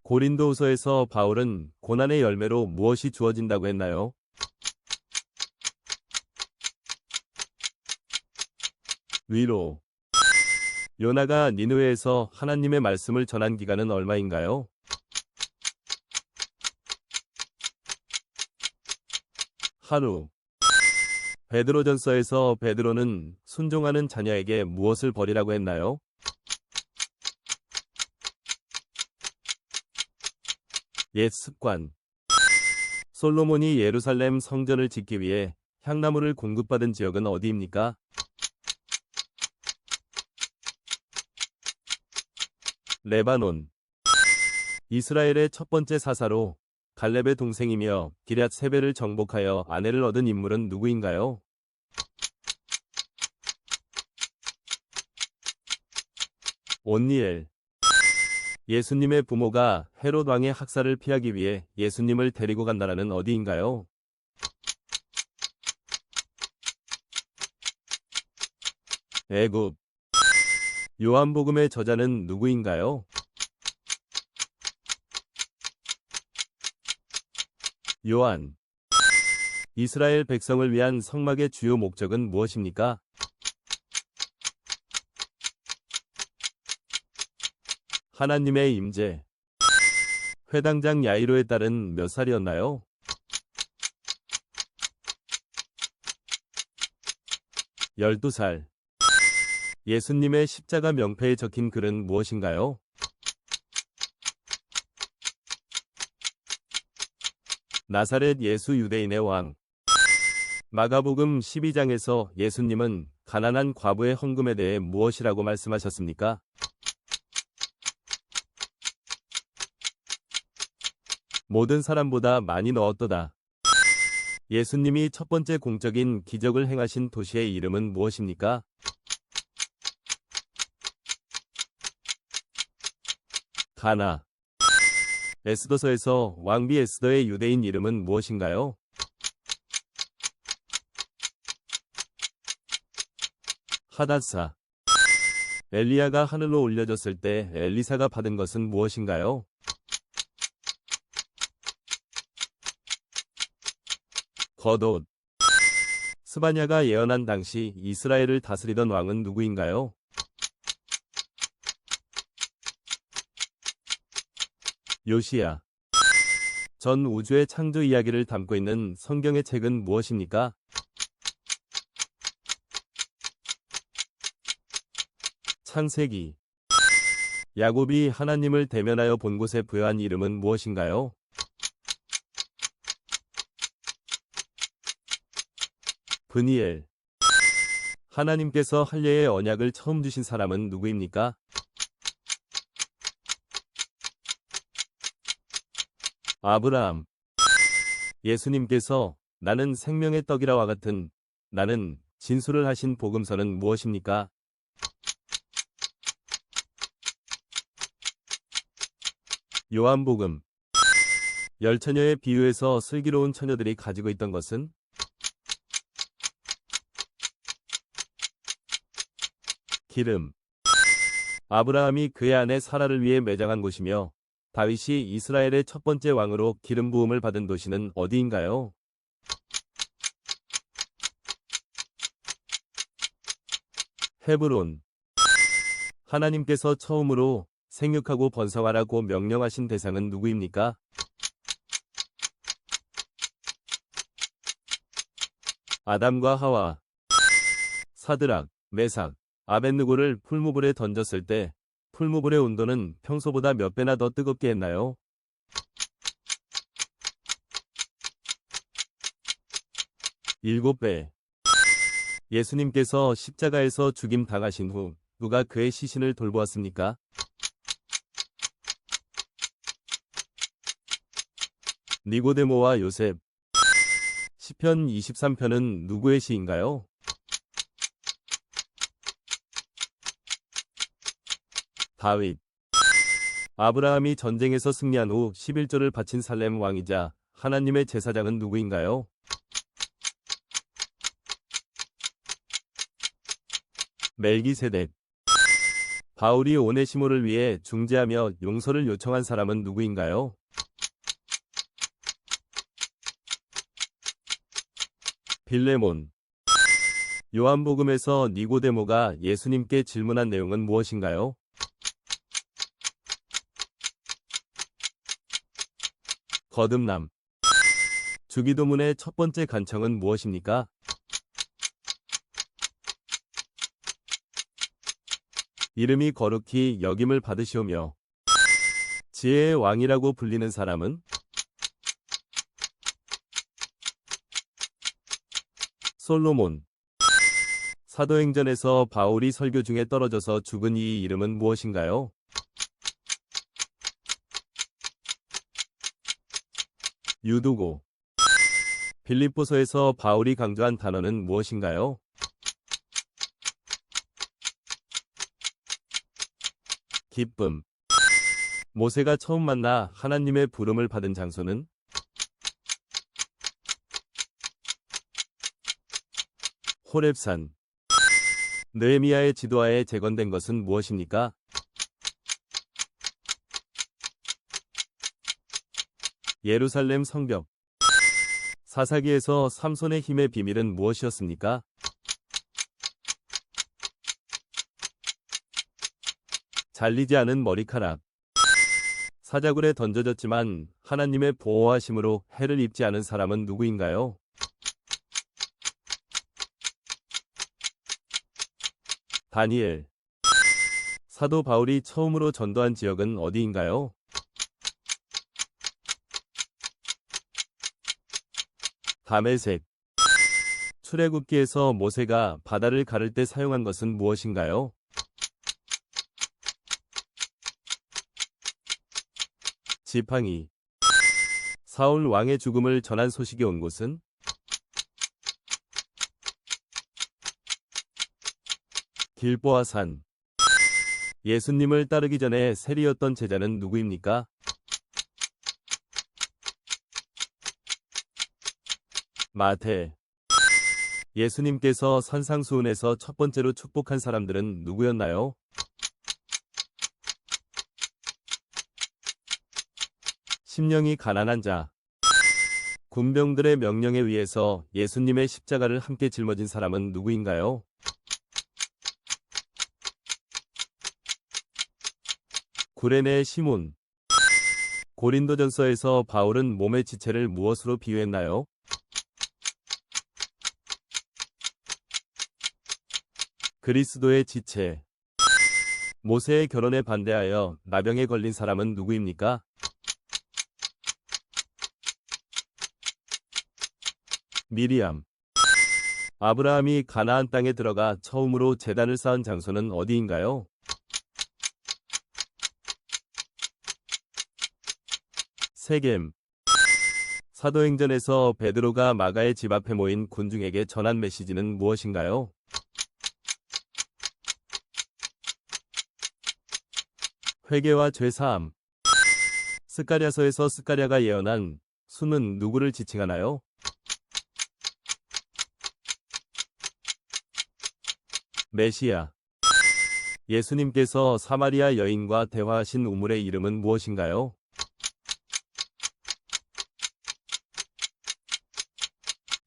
고린도후서에서 바울은 고난의 열매로 무엇이 주어진다고 했나요? 위로. 요나가 니느웨에서 하나님의 말씀을 전한 기간은 얼마인가요? 하루. 베드로전서에서 베드로는 순종하는 자녀에게 무엇을 버리라고 했나요? 옛 습관. 솔로몬이 예루살렘 성전을 짓기 위해 향나무를 공급받은 지역은 어디입니까? 레바논. 이스라엘의 첫 번째 사사로 갈렙의 동생이며 기럇 세베를 정복하여 아내를 얻은 인물은 누구인가요? 온니엘. 예수님의 부모가 헤롯 왕의 학살을 피하기 위해 예수님을 데리고 간 나라는 어디인가요? 애굽. 요한복음의 저자는 누구인가요? 요한. 이스라엘 백성을 위한 성막의 주요 목적은 무엇입니까? 하나님의 임재. 회당장 야이로의 딸은 몇 살이었나요? 12살. 예수님의 십자가 명패에 적힌 글은 무엇인가요? 나사렛 예수 유대인의 왕. 마가복음 12장에서 예수님은 가난한 과부의 헌금에 대해 무엇이라고 말씀하셨습니까? 모든 사람보다 많이 넣었도다. 예수님이 첫 번째 공적인 기적을 행하신 도시의 이름은 무엇입니까? 가나. 에스더서에서 왕비 에스더의 유대인 이름은 무엇인가요? 하닷사. 엘리야가 하늘로 올려졌을 때 엘리사가 받은 것은 무엇인가요? 겉옷. 스바냐가 예언한 당시 이스라엘을 다스리던 왕은 누구인가요? 요시야. 전 우주의 창조 이야기를 담고 있는 성경의 책은 무엇입니까? 창세기. 야곱이 하나님을 대면하여 본 곳에 부여한 이름은 무엇인가요? 브니엘. 하나님께서 할례의 언약을 처음 주신 사람은 누구입니까? 아브라함. 예수님께서 나는 생명의 떡이라와 같은 나는 진술을 하신 복음서는 무엇입니까? 요한복음. 열처녀의 비유에서 슬기로운 처녀들이 가지고 있던 것은? 기름. 아브라함이 그의 아내 사라를 위해 매장한 곳이며 다윗이 이스라엘의 첫 번째 왕으로 기름 부음을 받은 도시는 어디인가요? 헤브론. 하나님께서 처음으로 생육하고 번성하라고 명령하신 대상은 누구입니까? 아담과 하와. 사드락, 메삭, 아벳느고를 풀무불에 던졌을 때 풀무불의 온도는 평소보다 몇 배나 더 뜨겁게 했나요? 7배. 예수님께서 십자가에서 죽임 당하신 후 누가 그의 시신을 돌보았습니까? 니고데모와 요셉. 시편 23편은 누구의 시인가요? 다윗. 아브라함이 전쟁에서 승리한 후 11조를 바친 살렘 왕이자 하나님의 제사장은 누구인가요? 멜기세덱. 바울이 오네시모를 위해 중재하며 용서를 요청한 사람은 누구인가요? 빌레몬. 요한복음에서 니고데모가 예수님께 질문한 내용은 무엇인가요? 거듭남. 주기도문의 첫 번째 간청은 무엇입니까? 이름이 거룩히 여김을 받으시오며 지혜의 왕이라고 불리는 사람은? 솔로몬. 사도행전에서 바울이 설교 중에 떨어져서 죽은 이 이름은 무엇인가요? 유두고. 빌립보서에서 바울이 강조한 단어는 무엇인가요? 기쁨. 모세가 처음 만나 하나님의 부름을 받은 장소는? 호렙산. 느헤미야의 지도하에 재건된 것은 무엇입니까? 예루살렘 성벽. 사사기에서 삼손의 힘의 비밀은 무엇이었습니까? 잘리지 않은 머리카락. 사자굴에 던져졌지만 하나님의 보호하심으로 해를 입지 않은 사람은 누구인가요? 다니엘. 사도 바울이 처음으로 전도한 지역은 어디인가요? 다메섹. 출애굽기에서 모세가 바다를 가를 때 사용한 것은 무엇인가요? 지팡이. 사울 왕의 죽음을 전한 소식이 온 곳은? 길보아 산. 예수님을 따르기 전에 세리였던 제자는 누구입니까? 마태. 예수님께서 산상수훈에서 첫 번째로 축복한 사람들은 누구였나요? 심령이 가난한 자. 군병들의 명령에 의해서 예수님의 십자가를 함께 짊어진 사람은 누구인가요? 구레네의 시몬. 고린도전서에서 바울은 몸의 지체를 무엇으로 비유했나요? 그리스도의 지체. 모세의 결혼에 반대하여 나병에 걸린 사람은 누구입니까? 미리암. 아브라함이 가나안 땅에 들어가 처음으로 제단을 쌓은 장소는 어디인가요? 세겜. 사도행전에서 베드로가 마가의 집 앞에 모인 군중에게 전한 메시지는 무엇인가요? 회개와 죄사함. 스가랴서에서 스가랴가 예언한 수는 누구를 지칭하나요? 메시아. 예수님께서 사마리아 여인과 대화하신 우물의 이름은 무엇인가요?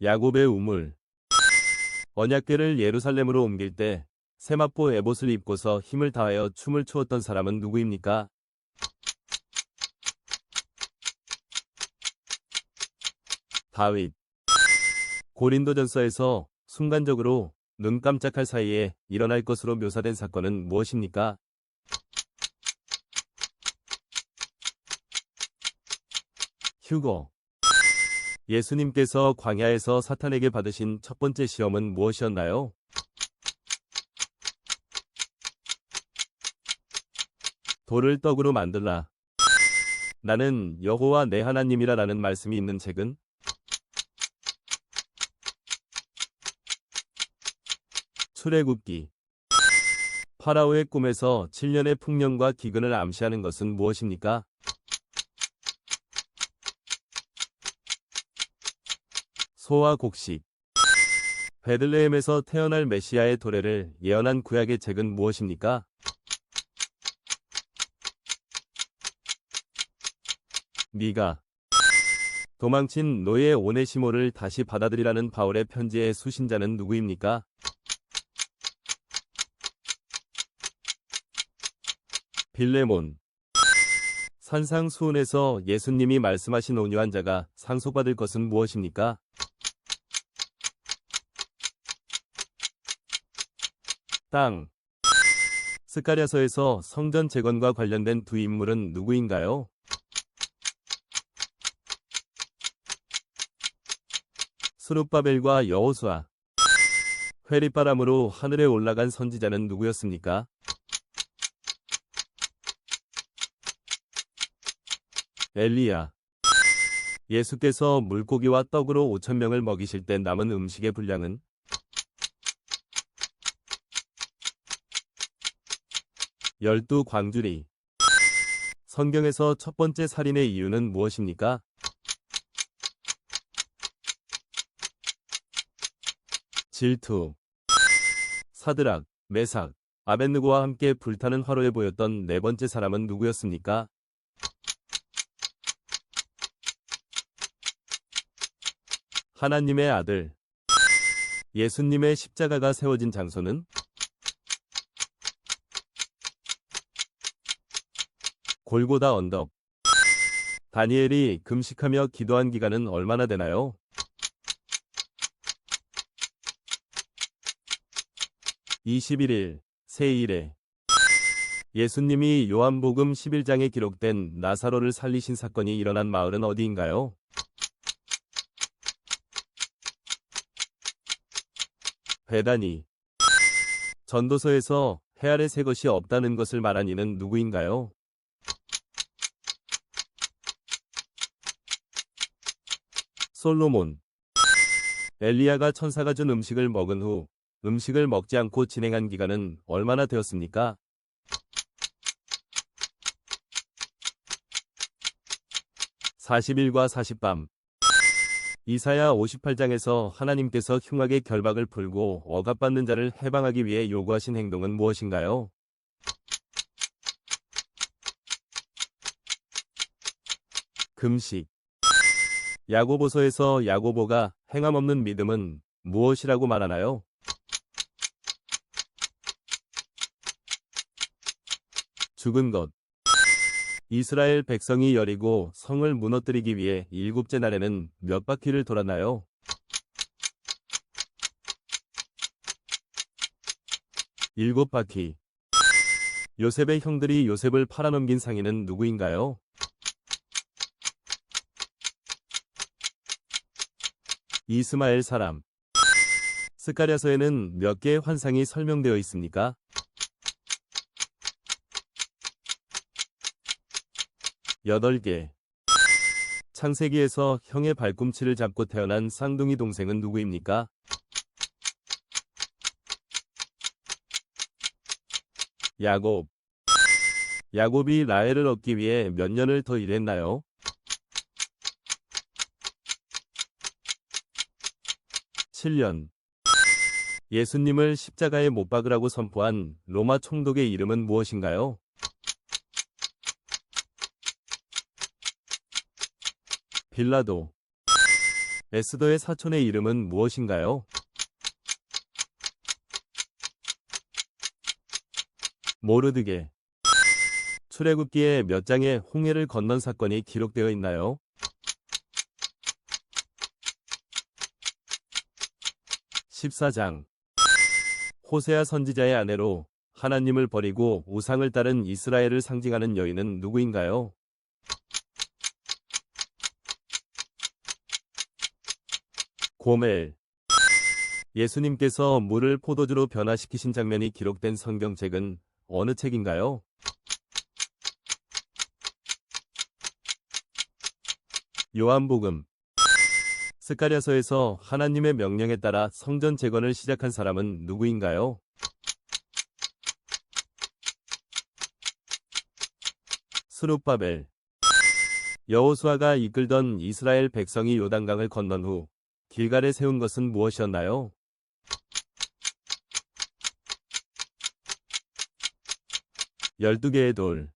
야곱의 우물. 언약궤를 예루살렘으로 옮길 때 세마포 에봇을 입고서 힘을 다하여 춤을 추었던 사람은 누구입니까? 다윗. 고린도전서에서 순간적으로 눈 깜짝할 사이에 일어날 것으로 묘사된 사건은 무엇입니까? 휴거. 예수님께서 광야에서 사탄에게 받으신 첫 번째 시험은 무엇이었나요? 돌을 떡으로 만들라. 나는 여호와 내 하나님이라라는 말씀이 있는 책은? 출애굽기. 파라오의 꿈에서 7년의 풍년과 기근을 암시하는 것은 무엇입니까? 소와 곡식. 베들레헴에서 태어날 메시아의 도래를 예언한 구약의 책은 무엇입니까? 미가. 도망친 노예 오네시모를 다시 받아들이라는 바울의 편지의 수신자는 누구입니까? 빌레몬. 산상수훈에서 예수님이 말씀하신 온유한 자가 상속받을 것은 무엇입니까? 땅. 스가랴서에서 성전 재건과 관련된 두 인물은 누구인가요? 스룹바벨과 여호수아. 회리바람으로 하늘에 올라간 선지자는 누구였습니까? 엘리야. 예수께서 물고기와 떡으로 5,000명을 먹이실 때 남은 음식의 분량은? 열두 광주리. 성경에서 첫 번째 살인의 이유는 무엇입니까? 질투. 사드락, 메삭, 아벳느고와 함께 불타는 화로에 보였던 네 번째 사람은 누구였습니까? 하나님의 아들. 예수님의 십자가가 세워진 장소는? 골고다 언덕. 다니엘이 금식하며 기도한 기간은 얼마나 되나요? 21일, 세 일에. 예수님이 요한복음 11장에 기록된 나사로를 살리신 사건이 일어난 마을은 어디인가요? 베다니. 전도서에서 해 아래 새 것이 없다는 것을 말한 이는 누구인가요? 솔로몬. 엘리야가 천사가 준 음식을 먹은 후 음식을 먹지 않고 진행한 기간은 얼마나 되었습니까? 40일과 40밤. 이사야 58장에서 하나님께서 흉악의 결박을 풀고 억압받는 자를 해방하기 위해 요구하신 행동은 무엇인가요? 금식. 야고보서에서 야고보가 행함 없는 믿음은 무엇이라고 말하나요? 죽은 것. 이스라엘 백성이 여리고 성을 무너뜨리기 위해 일곱째 날에는 몇 바퀴를 돌았나요? 7바퀴. 요셉의 형들이 요셉을 팔아넘긴 상인은 누구인가요? 이스마엘 사람. 스가랴서에는 몇 개의 환상이 설명되어 있습니까? 8개. 창세기에서 형의 발꿈치를 잡고 태어난 쌍둥이 동생은 누구입니까? 야곱. 야곱이 라헬을 얻기 위해 몇 년을 더 일했나요? 7년. 예수님을 십자가에 못 박으라고 선포한 로마 총독의 이름은 무엇인가요? 빌라도. 에스더의 사촌의 이름은 무엇인가요? 모르드게. 출애굽기에 몇 장의 홍해를 건넌 사건이 기록되어 있나요? 14장. 호세아 선지자의 아내로 하나님을 버리고 우상을 따른 이스라엘을 상징하는 여인은 누구인가요? 고멜. 예수님께서 물을 포도주로 변화시키신 장면이 기록된 성경책은 어느 책인가요? 요한복음. 스가랴서에서 하나님의 명령에 따라 성전 재건을 시작한 사람은 누구인가요? 스룹바벨. 여호수아가 이끌던 이스라엘 백성이 요단강을 건넌 후 길갈에 세운 것은 무엇이었나요? 열두 개의 돌.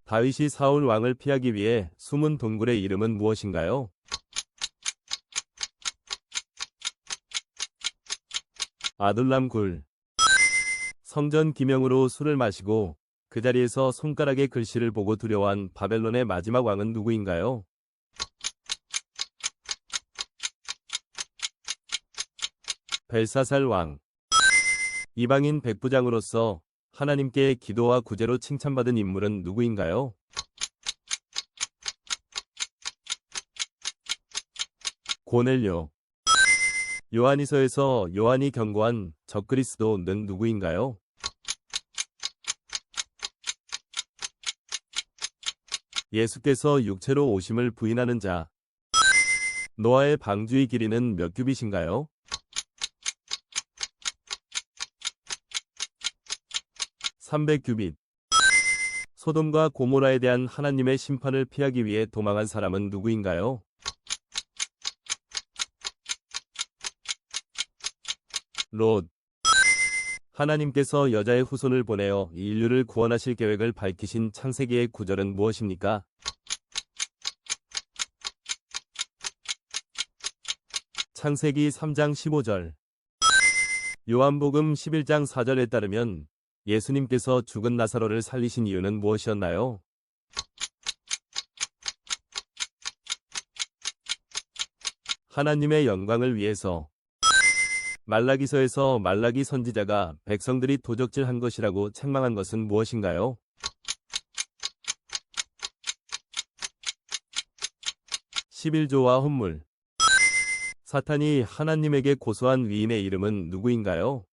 다윗이 사울 왕을 피하기 위해 숨은 동굴의 이름은 무엇인가요? 아둘람 굴. 성전 기명으로 술을 마시고 그 자리에서 손가락의 글씨를 보고 두려워한 바벨론의 마지막 왕은 누구인가요? 벨사살 왕. 이방인 백부장으로서 하나님께 기도와 구제로 칭찬받은 인물은 누구인가요? 고넬료. 요한이서에서 요한이 경고한 적그리스도는 누구인가요? 예수께서 육체로 오심을 부인하는 자. 노아의 방주의 길이는 몇 규빗인가요? 300규빗. 소돔과 고모라에 대한 하나님의 심판을 피하기 위해 도망한 사람은 누구인가요? 롯. 하나님께서 여자의 후손을 보내어 인류를 구원하실 계획을 밝히신 창세기의 구절은 무엇입니까? 창세기 3장 15절. 요한복음 11장 4절에 따르면 예수님께서 죽은 나사로를 살리신 이유는 무엇이었나요? 하나님의 영광을 위해서. 말라기서에서 말라기 선지자가 백성들이 도적질한 것이라고 책망한 것은 무엇인가요? 십일조와 헌물. 사탄이 하나님에게 고소한 위인의 이름은 누구인가요?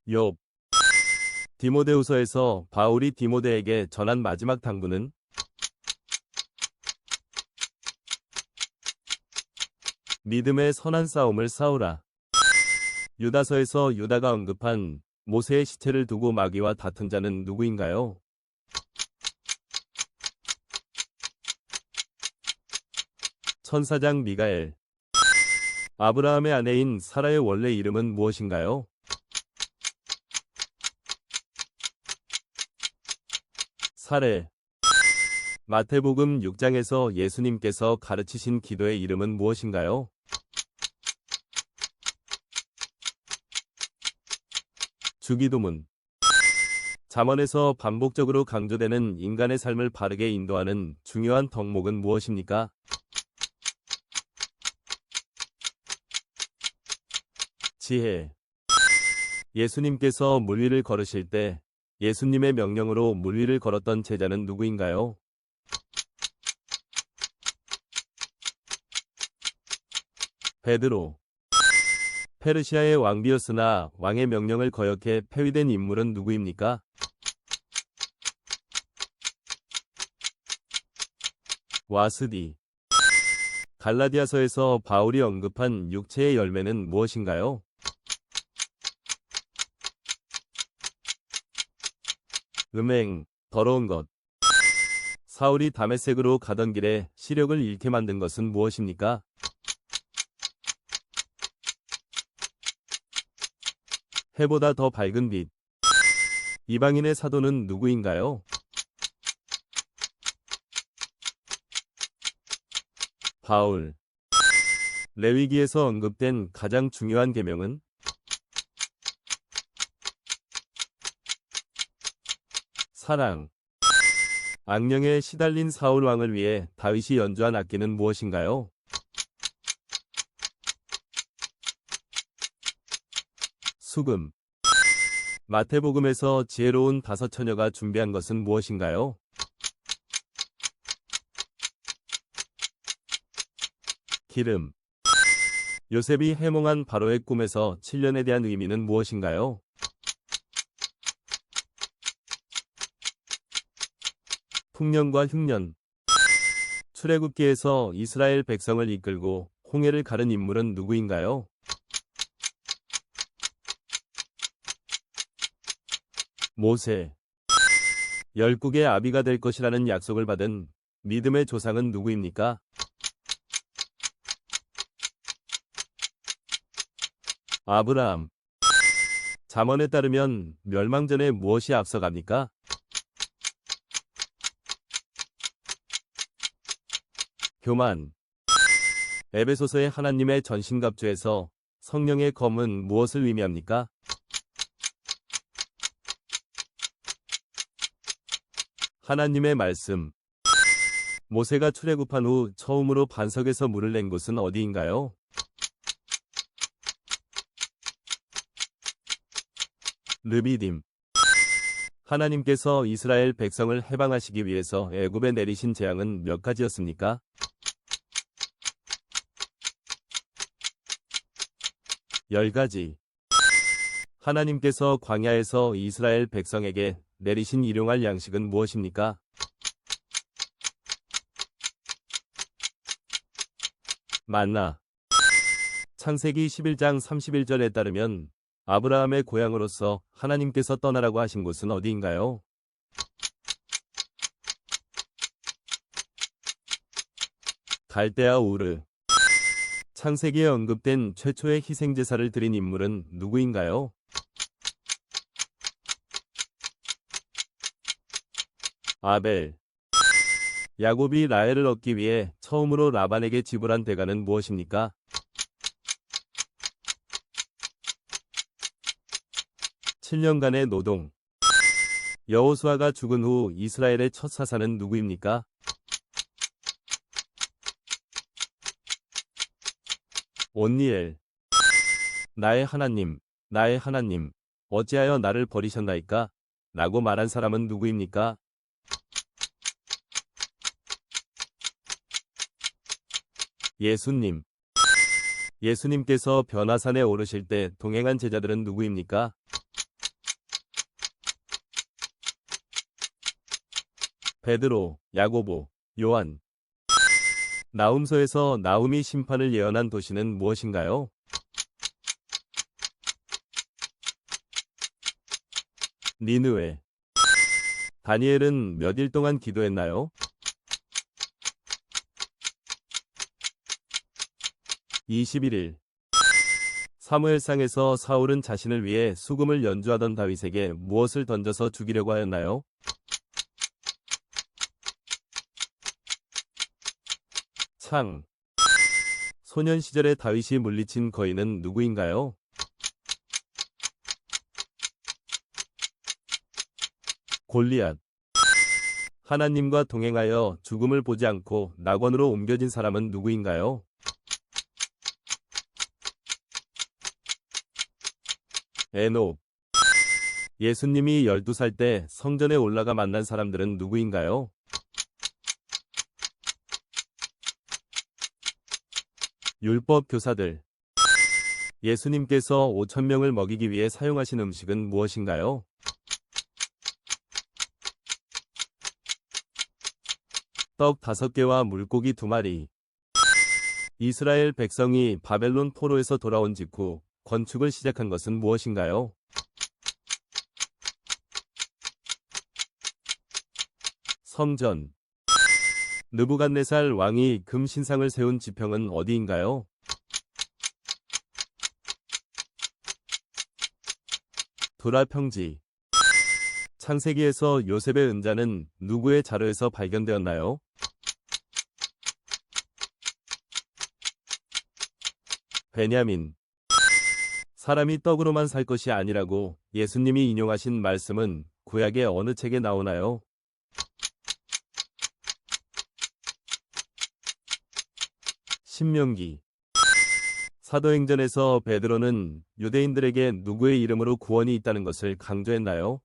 욥. 디모데후서에서 바울이 디모데에게 전한 마지막 당부는? 믿음의 선한 싸움을 싸우라. 유다서에서 유다가 언급한 모세의 시체를 두고 마귀와 다툰 자는 누구인가요? 천사장 미가엘. 아브라함의 아내인 사라의 원래 이름은 무엇인가요? 사레. 마태복음 6장에서 예수님께서 가르치신 기도의 이름은 무엇인가요? 주기도문. 잠언에서 반복적으로 강조되는 인간의 삶을 바르게 인도하는 중요한 덕목은 무엇입니까? 지혜. 예수님께서 물 위를 걸으실 때 예수님의 명령으로 물 위를 걸었던 제자는 누구인가요? 베드로. 페르시아의 왕비였으나 왕의 명령을 거역해 폐위된 인물은 누구입니까? 와스디. 갈라디아서에서 바울이 언급한 육체의 열매는 무엇인가요? 음행, 더러운 것. 사울이 다메섹으로 가던 길에 시력을 잃게 만든 것은 무엇입니까? 해보다 더 밝은 빛. 이방인의 사도는 누구인가요? 바울. 레위기에서 언급된 가장 중요한 계명은? 사랑. 악령에 시달린 사울 왕을 위해 다윗이 연주한 악기는 무엇인가요? 수금. 마태복음에서 지혜로운 5처녀가 준비한 것은 무엇인가요? 기름. 요셉이 해몽한 바로의 꿈에서 7년에 대한 의미는 무엇인가요? 풍년과 흉년. 출애굽기에서 이스라엘 백성을 이끌고 홍해를 가른 인물은 누구인가요? 모세. 열국의 아비가 될 것이라는 약속을 받은 믿음의 조상은 누구입니까? 아브라함. 잠언에 따르면 멸망 전에 무엇이 앞서갑니까? 교만. 에베소서의 하나님의 전신갑주에서 성령의 검은 무엇을 의미합니까? 하나님의 말씀. 모세가 출애굽한 후 처음으로 반석에서 물을 낸 곳은 어디인가요? 르비딤. 하나님께서 이스라엘 백성을 해방하시기 위해서 애굽에 내리신 재앙은 몇 가지였습니까? 10가지. 하나님께서 광야에서 이스라엘 백성에게 내리신 일용할 양식은 무엇입니까? 만나. 창세기 11장 31절에 따르면 아브라함의 고향으로서 하나님께서 떠나라고 하신 곳은 어디인가요? 갈대아 우르. 창세기에 언급된 최초의 희생제사를 드린 인물은 누구인가요? 아벨. 야곱이 라헬을 얻기 위해 처음으로 라반에게 지불한 대가는 무엇입니까? 7년간의 노동. 여호수아가 죽은 후 이스라엘의 첫 사사는 누구입니까? 온니엘. 나의 하나님, 나의 하나님, 어찌하여 나를 버리셨나이까? 라고 말한 사람은 누구입니까? 예수님. 예수님께서 변화산에 오르실 때 동행한 제자들은 누구입니까? 베드로, 야고보, 요한. 나훔서에서 나훔이 심판을 예언한 도시는 무엇인가요? 니느웨. 다니엘은 몇 일 동안 기도했나요? 21일. 사무엘상에서 사울은 자신을 위해 수금을 연주하던 다윗에게 무엇을 던져서 죽이려고 하였나요? 창. 소년 시절에 다윗이 물리친 거인은 누구인가요? 골리앗. 하나님과 동행하여 죽음을 보지 않고 낙원으로 옮겨진 사람은 누구인가요? 에녹. 예수님이 12살 때 성전에 올라가 만난 사람들은 누구인가요? 율법 교사들. 예수님께서 5,000명을 먹이기 위해 사용하신 음식은 무엇인가요? 떡 5개와 물고기 2마리. 이스라엘 백성이 바벨론 포로에서 돌아온 직후 건축을 시작한 것은 무엇인가요? 성전. 느부갓네살 왕이 금 신상을 세운 지평은 어디인가요? 도라 평지. 창세기에서 요셉의 은자는 누구의 자료에서 발견되었나요? 베냐민. 사람이 떡으로만 살 것이 아니라고 예수님이 인용하신 말씀은 구약의 어느 책에 나오나요? 신명기. 사도행전에서 베드로는 유대인들에게 누구의 이름으로 구원이 있다는 것을 강조했나요?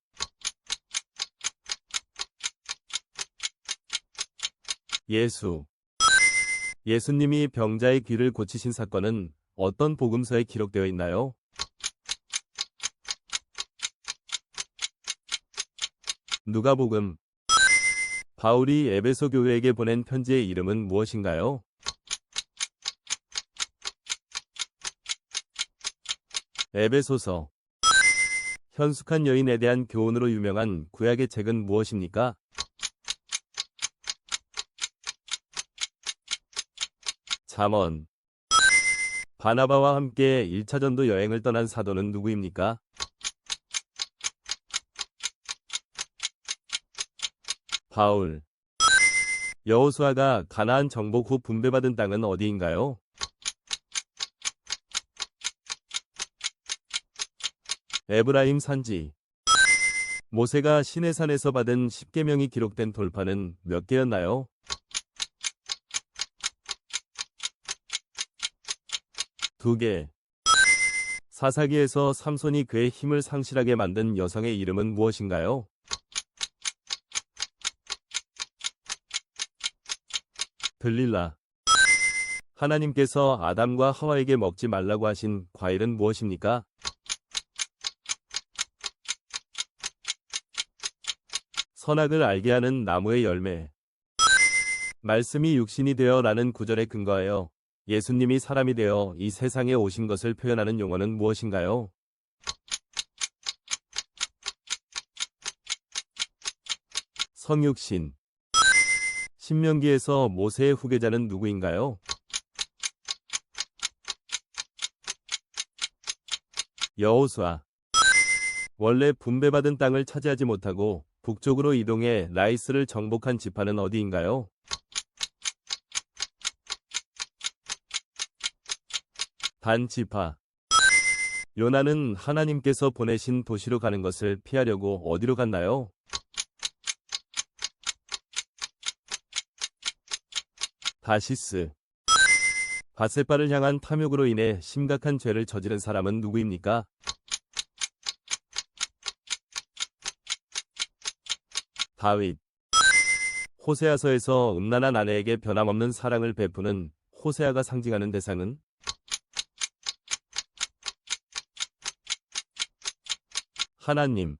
예수. 예수님이 병자의 귀를 고치신 사건은 어떤 복음서에 기록되어 있나요? 누가복음. 바울이 에베소 교회에게 보낸 편지의 이름은 무엇인가요? 에베소서. 현숙한 여인에 대한 교훈으로 유명한 구약의 책은 무엇입니까? 잠언. 바나바와 함께 1차 전도 여행을 떠난 사도는 누구입니까? 바울. 여호수아가 가나안 정복 후 분배받은 땅은 어디인가요? 에브라임 산지. 모세가 시내산에서 받은 10계명이 기록된 돌판은 몇 개였나요? 2개. 사사기에서 삼손이 그의 힘을 상실하게 만든 여성의 이름은 무엇인가요? 들릴라. 하나님께서 아담과 하와에게 먹지 말라고 하신 과일은 무엇입니까? 선악을 알게 하는 나무의 열매. 말씀이 육신이 되어 라는 구절에 근거하여 예수님이 사람이 되어 이 세상에 오신 것을 표현하는 용어는 무엇인가요? 성육신. 신명기에서 모세의 후계자는 누구인가요? 여호수아. 원래 분배받은 땅을 차지하지 못하고 북쪽으로 이동해 라이스를 정복한 지파는 어디인가요? 단 지파. 요나는 하나님께서 보내신 도시로 가는 것을 피하려고 어디로 갔나요? 다시스. 바세바를 향한 탐욕으로 인해 심각한 죄를 저지른 사람은 누구입니까? 다윗. 호세아서에서 음란한 아내에게 변함없는 사랑을 베푸는 호세아가 상징하는 대상은? 하나님.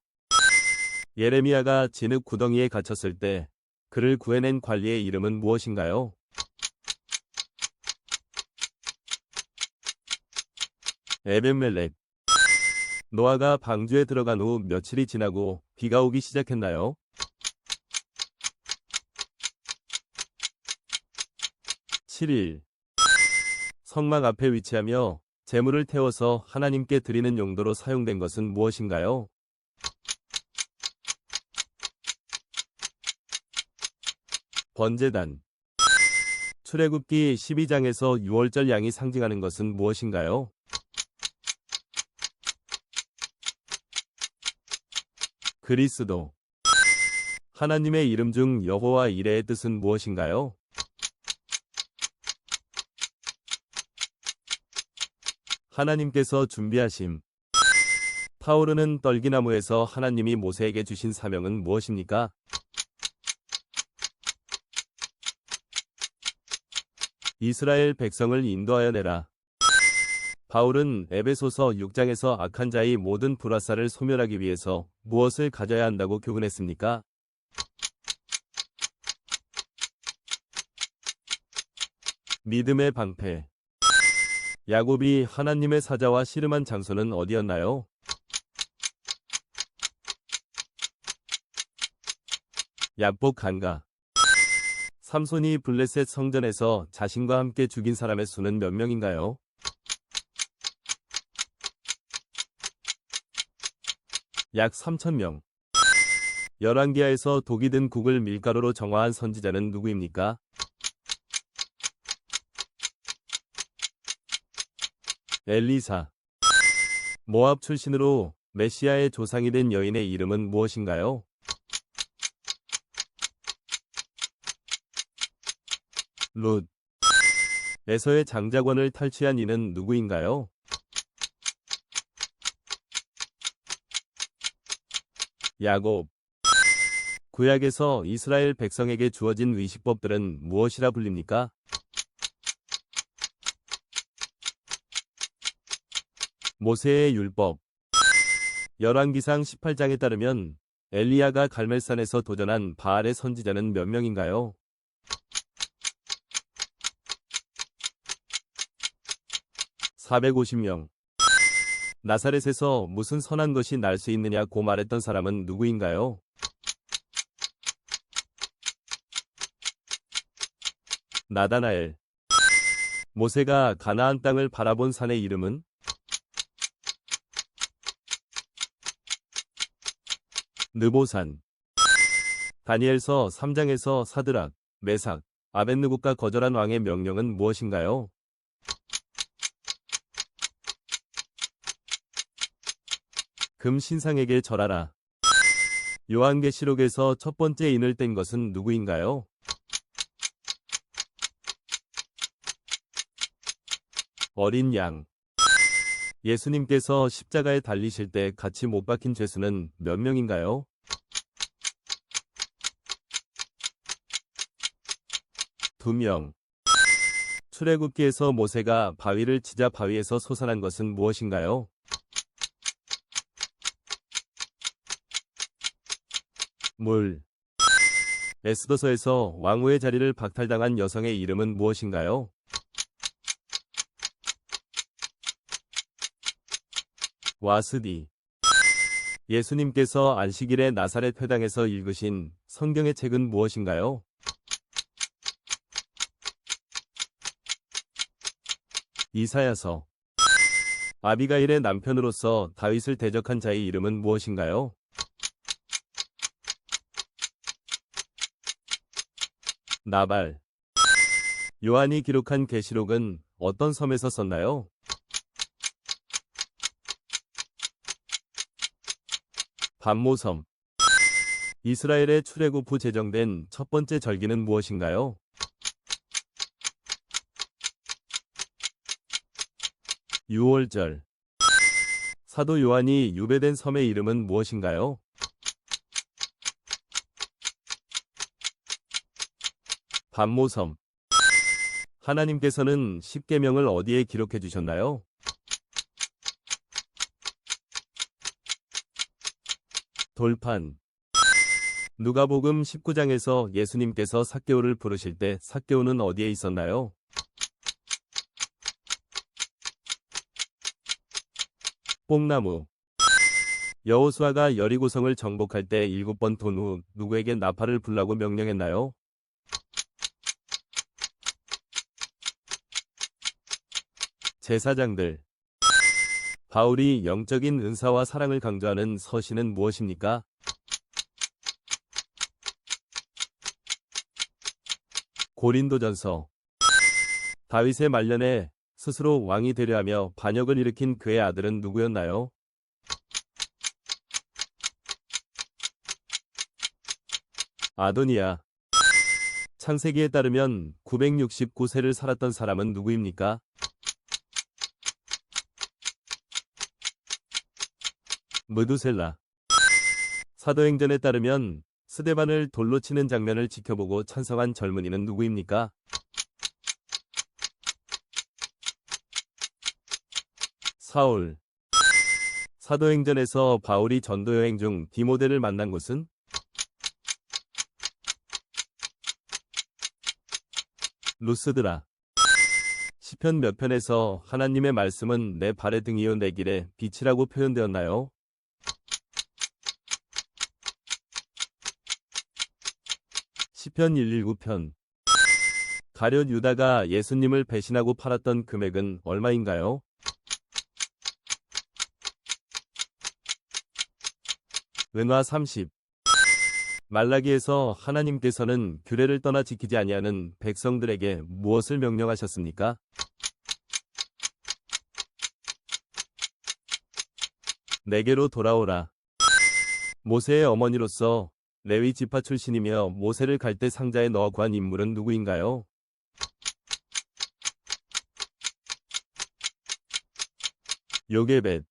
예레미야가 진흙 구덩이에 갇혔을 때 그를 구해낸 관리의 이름은 무엇인가요? 에벤멜렉. 노아가 방주에 들어간 후 며칠이 지나고 비가 오기 시작했나요? 7일. 성막 앞에 위치하며 제물을 태워서 하나님께 드리는 용도로 사용된 것은 무엇인가요? 번제단. 출애굽기 12장에서 6월절 양이 상징하는 것은 무엇인가요? 그리스도. 하나님의 이름 중 여호와 이레의 뜻은 무엇인가요? 하나님께서 준비하심. 타오르는 떨기나무에서 하나님이 모세에게 주신 사명은 무엇입니까? 이스라엘 백성을 인도하여 내라. 바울은 에베소서 6장에서 악한 자의 모든 불화살을 소멸하기 위해서 무엇을 가져야 한다고 교훈했습니까? 믿음의 방패. 야곱이 하나님의 사자와 씨름한 장소는 어디였나요? 약복 간가. 삼손이 블레셋 성전에서 자신과 함께 죽인 사람의 수는 몇 명인가요? 약 3,000명. 열왕기하에서 독이 든 국을 밀가루로 정화한 선지자는 누구입니까? 엘리사. 모압 출신으로 메시아의 조상이 된 여인의 이름은 무엇인가요? 룻. 에서의 장자권을 탈취한 이는 누구인가요? 야곱. 구약에서 이스라엘 백성에게 주어진 위식법들은 무엇이라 불립니까? 모세의 율법. 열왕기상 18장에 따르면 엘리야가 갈멜산에서 도전한 바알의 선지자는 몇 명인가요? 450명. 나사렛에서 무슨 선한 것이 날 수 있느냐고 말했던 사람은 누구인가요? 나다나엘. 모세가 가나안 땅을 바라본 산의 이름은? 느보산. 다니엘서 3장에서 사드락, 메삭, 아벳느고가 거절한 왕의 명령은 무엇인가요? 금 신상에게 절하라. 요한계시록에서 첫 번째 인을 뗀 것은 누구인가요? 어린 양. 예수님께서 십자가에 달리실 때 같이 못 박힌 죄수는 몇 명인가요? 2명. 출애굽기에서 모세가 바위를 치자 바위에서 솟아난 것은 무엇인가요? 물. 에스더서에서 왕후의 자리를 박탈당한 여성의 이름은 무엇인가요? 와스디. 예수님께서 안식일에 나사렛 회당에서 읽으신 성경의 책은 무엇인가요? 이사야서. 아비가일의 남편으로서 다윗을 대적한 자의 이름은 무엇인가요? 나발. 요한이 기록한 계시록은 어떤 섬에서 썼나요? 반모섬. 이스라엘의 출애굽 후 제정된 첫 번째 절기는 무엇인가요? 유월절. 사도 요한이 유배된 섬의 이름은 무엇인가요? 반모섬. 하나님께서는 십계명을 어디에 기록해 주셨나요? 돌판. 누가복음 19장에서 예수님께서 삭개오를 부르실 때 삭개오는 어디에 있었나요? 뽕나무. 여호수아가 여리고성을 정복할 때 7번 돈 후 누구에게 나팔을 불라고 명령했나요? 제사장들. 바울이 영적인 은사와 사랑을 강조하는 서신은 무엇입니까? 고린도전서. 다윗의 말년에 스스로 왕이 되려 하며 반역을 일으킨 그의 아들은 누구였나요? 아도니아. 창세기에 따르면 969세를 살았던 사람은 누구입니까? 무두셀라. 사도행전에 따르면 스데반을 돌로 치는 장면을 지켜보고 찬성한 젊은이는 누구입니까? 사울. 사도행전에서 바울이 전도여행 중 디모데를 만난 곳은? 루스드라. 시편 몇 편에서 하나님의 말씀은 내 발의 등이요 내 길의 빛이라고 표현되었나요? 시편 119편. 가룟 유다가 예수님을 배신하고 팔았던 금액은 얼마인가요? 은화 30. 말라기에서 하나님께서는 규례를 떠나 지키지 아니하는 백성들에게 무엇을 명령하셨습니까? 내게로 돌아오라. 모세의 어머니로서 레위 지파 출신이며 모세를 갈대 상자에 넣어 구한 인물은 누구인가요? 요게벳.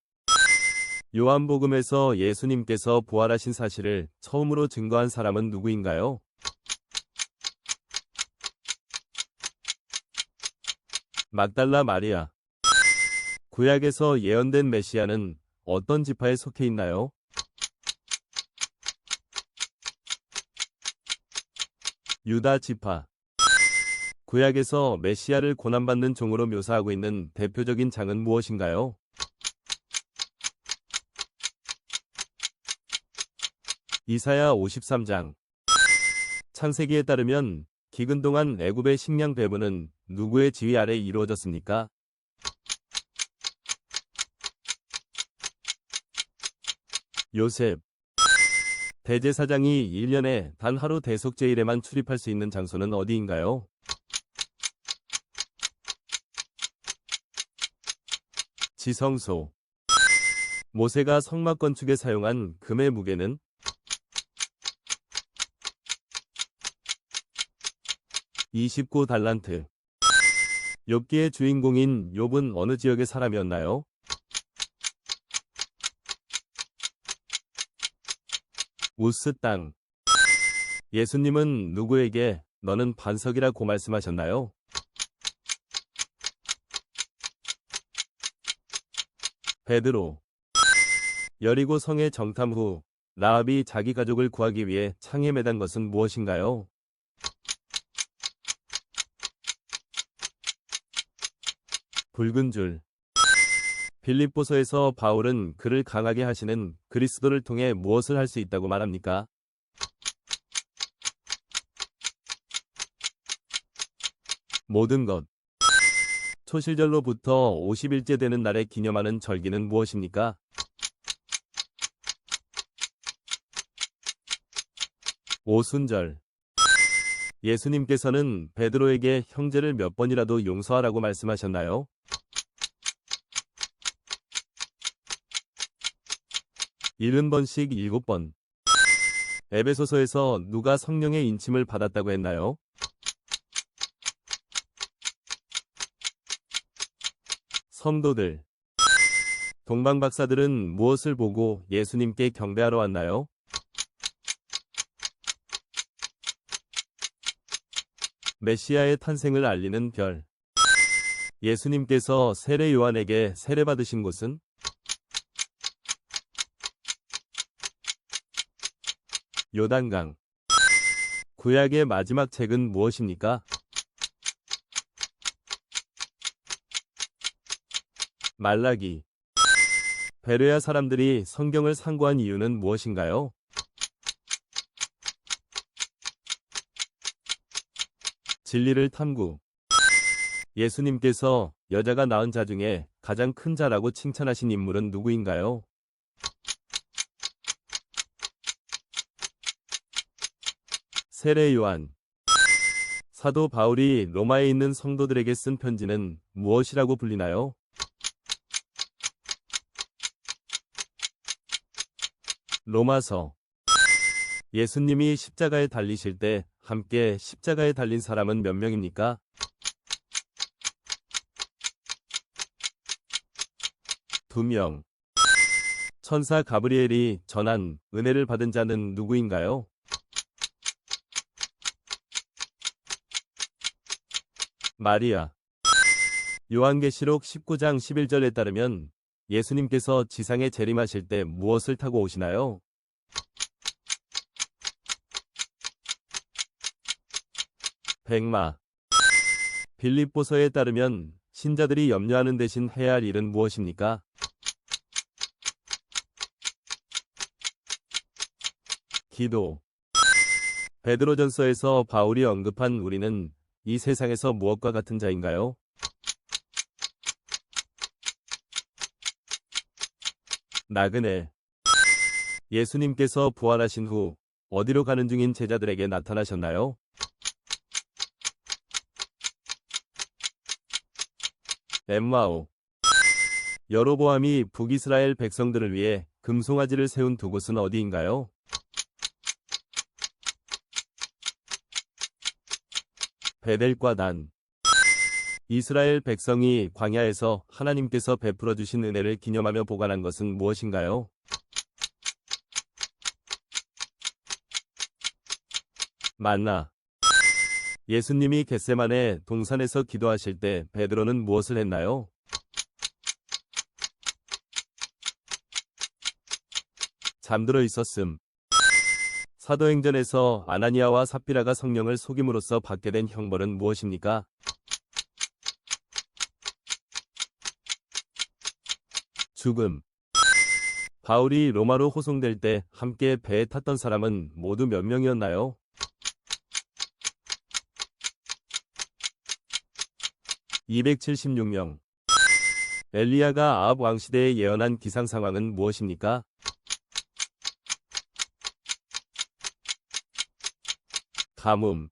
요한복음에서 예수님께서 부활하신 사실을 처음으로 증거한 사람은 누구인가요? 막달라 마리아. 구약에서 예언된 메시아는 어떤 지파에 속해 있나요? 유다 지파. 구약에서 메시아를 고난받는 종으로 묘사하고 있는 대표적인 장은 무엇인가요? 이사야 53장. 창세기에 따르면 기근 동안 애굽의 식량 배분은 누구의 지휘 아래 이루어졌습니까? 요셉. 대제사장이 1년에 단 하루 대속제일에만 출입할 수 있는 장소는 어디인가요? 지성소. 모세가 성막 건축에 사용한 금의 무게는? 29달란트. 욥기의 주인공인 욥은 어느 지역의 사람이었나요? 우스 땅. 예수님은 누구에게 너는 반석이라고 말씀하셨나요? 베드로. 여리고 성의 정탐 후 라합이 자기 가족을 구하기 위해 창에 매단 것은 무엇인가요? 붉은 줄. 빌립보서에서 바울은 그를 강하게 하시는 그리스도를 통해 무엇을 할 수 있다고 말합니까? 모든 것. 초실절로부터 50일째 되는 날에 기념하는 절기는 무엇입니까? 오순절. 예수님께서는 베드로에게 형제를 몇 번이라도 용서하라고 말씀하셨나요? 70번씩 7번. 에베소서에서 누가 성령의 인침을 받았다고 했나요? 성도들. 동방박사들은 무엇을 보고 예수님께 경배하러 왔나요? 메시아의 탄생을 알리는 별. 예수님께서 세례 요한에게 세례받으신 곳은? 요단강. 구약의 마지막 책은 무엇입니까? 말라기. 베레아 사람들이 성경을 상고한 이유는 무엇인가요? 진리를 탐구. 예수님께서 여자가 낳은 자 중에 가장 큰 자라고 칭찬하신 인물은 누구인가요? 세례 요한. 사도 바울이 로마에 있는 성도들에게 쓴 편지는 무엇이라고 불리나요? 로마서. 예수님이 십자가에 달리실 때 함께 십자가에 달린 사람은 몇 명입니까? 2명. 천사 가브리엘이 전한 은혜를 받은 자는 누구인가요? 마리아. 요한계시록 19장 11절에 따르면 예수님께서 지상에 재림하실 때 무엇을 타고 오시나요? 백마. 빌립보서에 따르면 신자들이 염려하는 대신 해야 할 일은 무엇입니까? 기도. 베드로전서에서 바울이 언급한 우리는 이 세상에서 무엇과 같은 자인가요? 나그네. 예수님께서 부활하신 후 어디로 가는 중인 제자들에게 나타나셨나요? 엠마오. 여로보암이 북이스라엘 백성들을 위해 금송아지를 세운 두 곳은 어디인가요? 베델과 단. 이스라엘 백성이 광야에서 하나님께서 베풀어 주신 은혜를 기념하며 보관한 것은 무엇인가요? 만나. 예수님이 겟세마네 동산에서 기도하실 때 베드로는 무엇을 했나요? 잠들어 있었음. 사도행전에서 아나니아와 삽비라가 성령을 속임으로써 받게 된 형벌은 무엇입니까? 죽음. 바울이 로마로 호송될 때 함께 배에 탔던 사람은 모두 몇 명이었나요? 276명. 엘리야가 아합 왕시대에 예언한 기상 상황은 무엇입니까? 가뭄.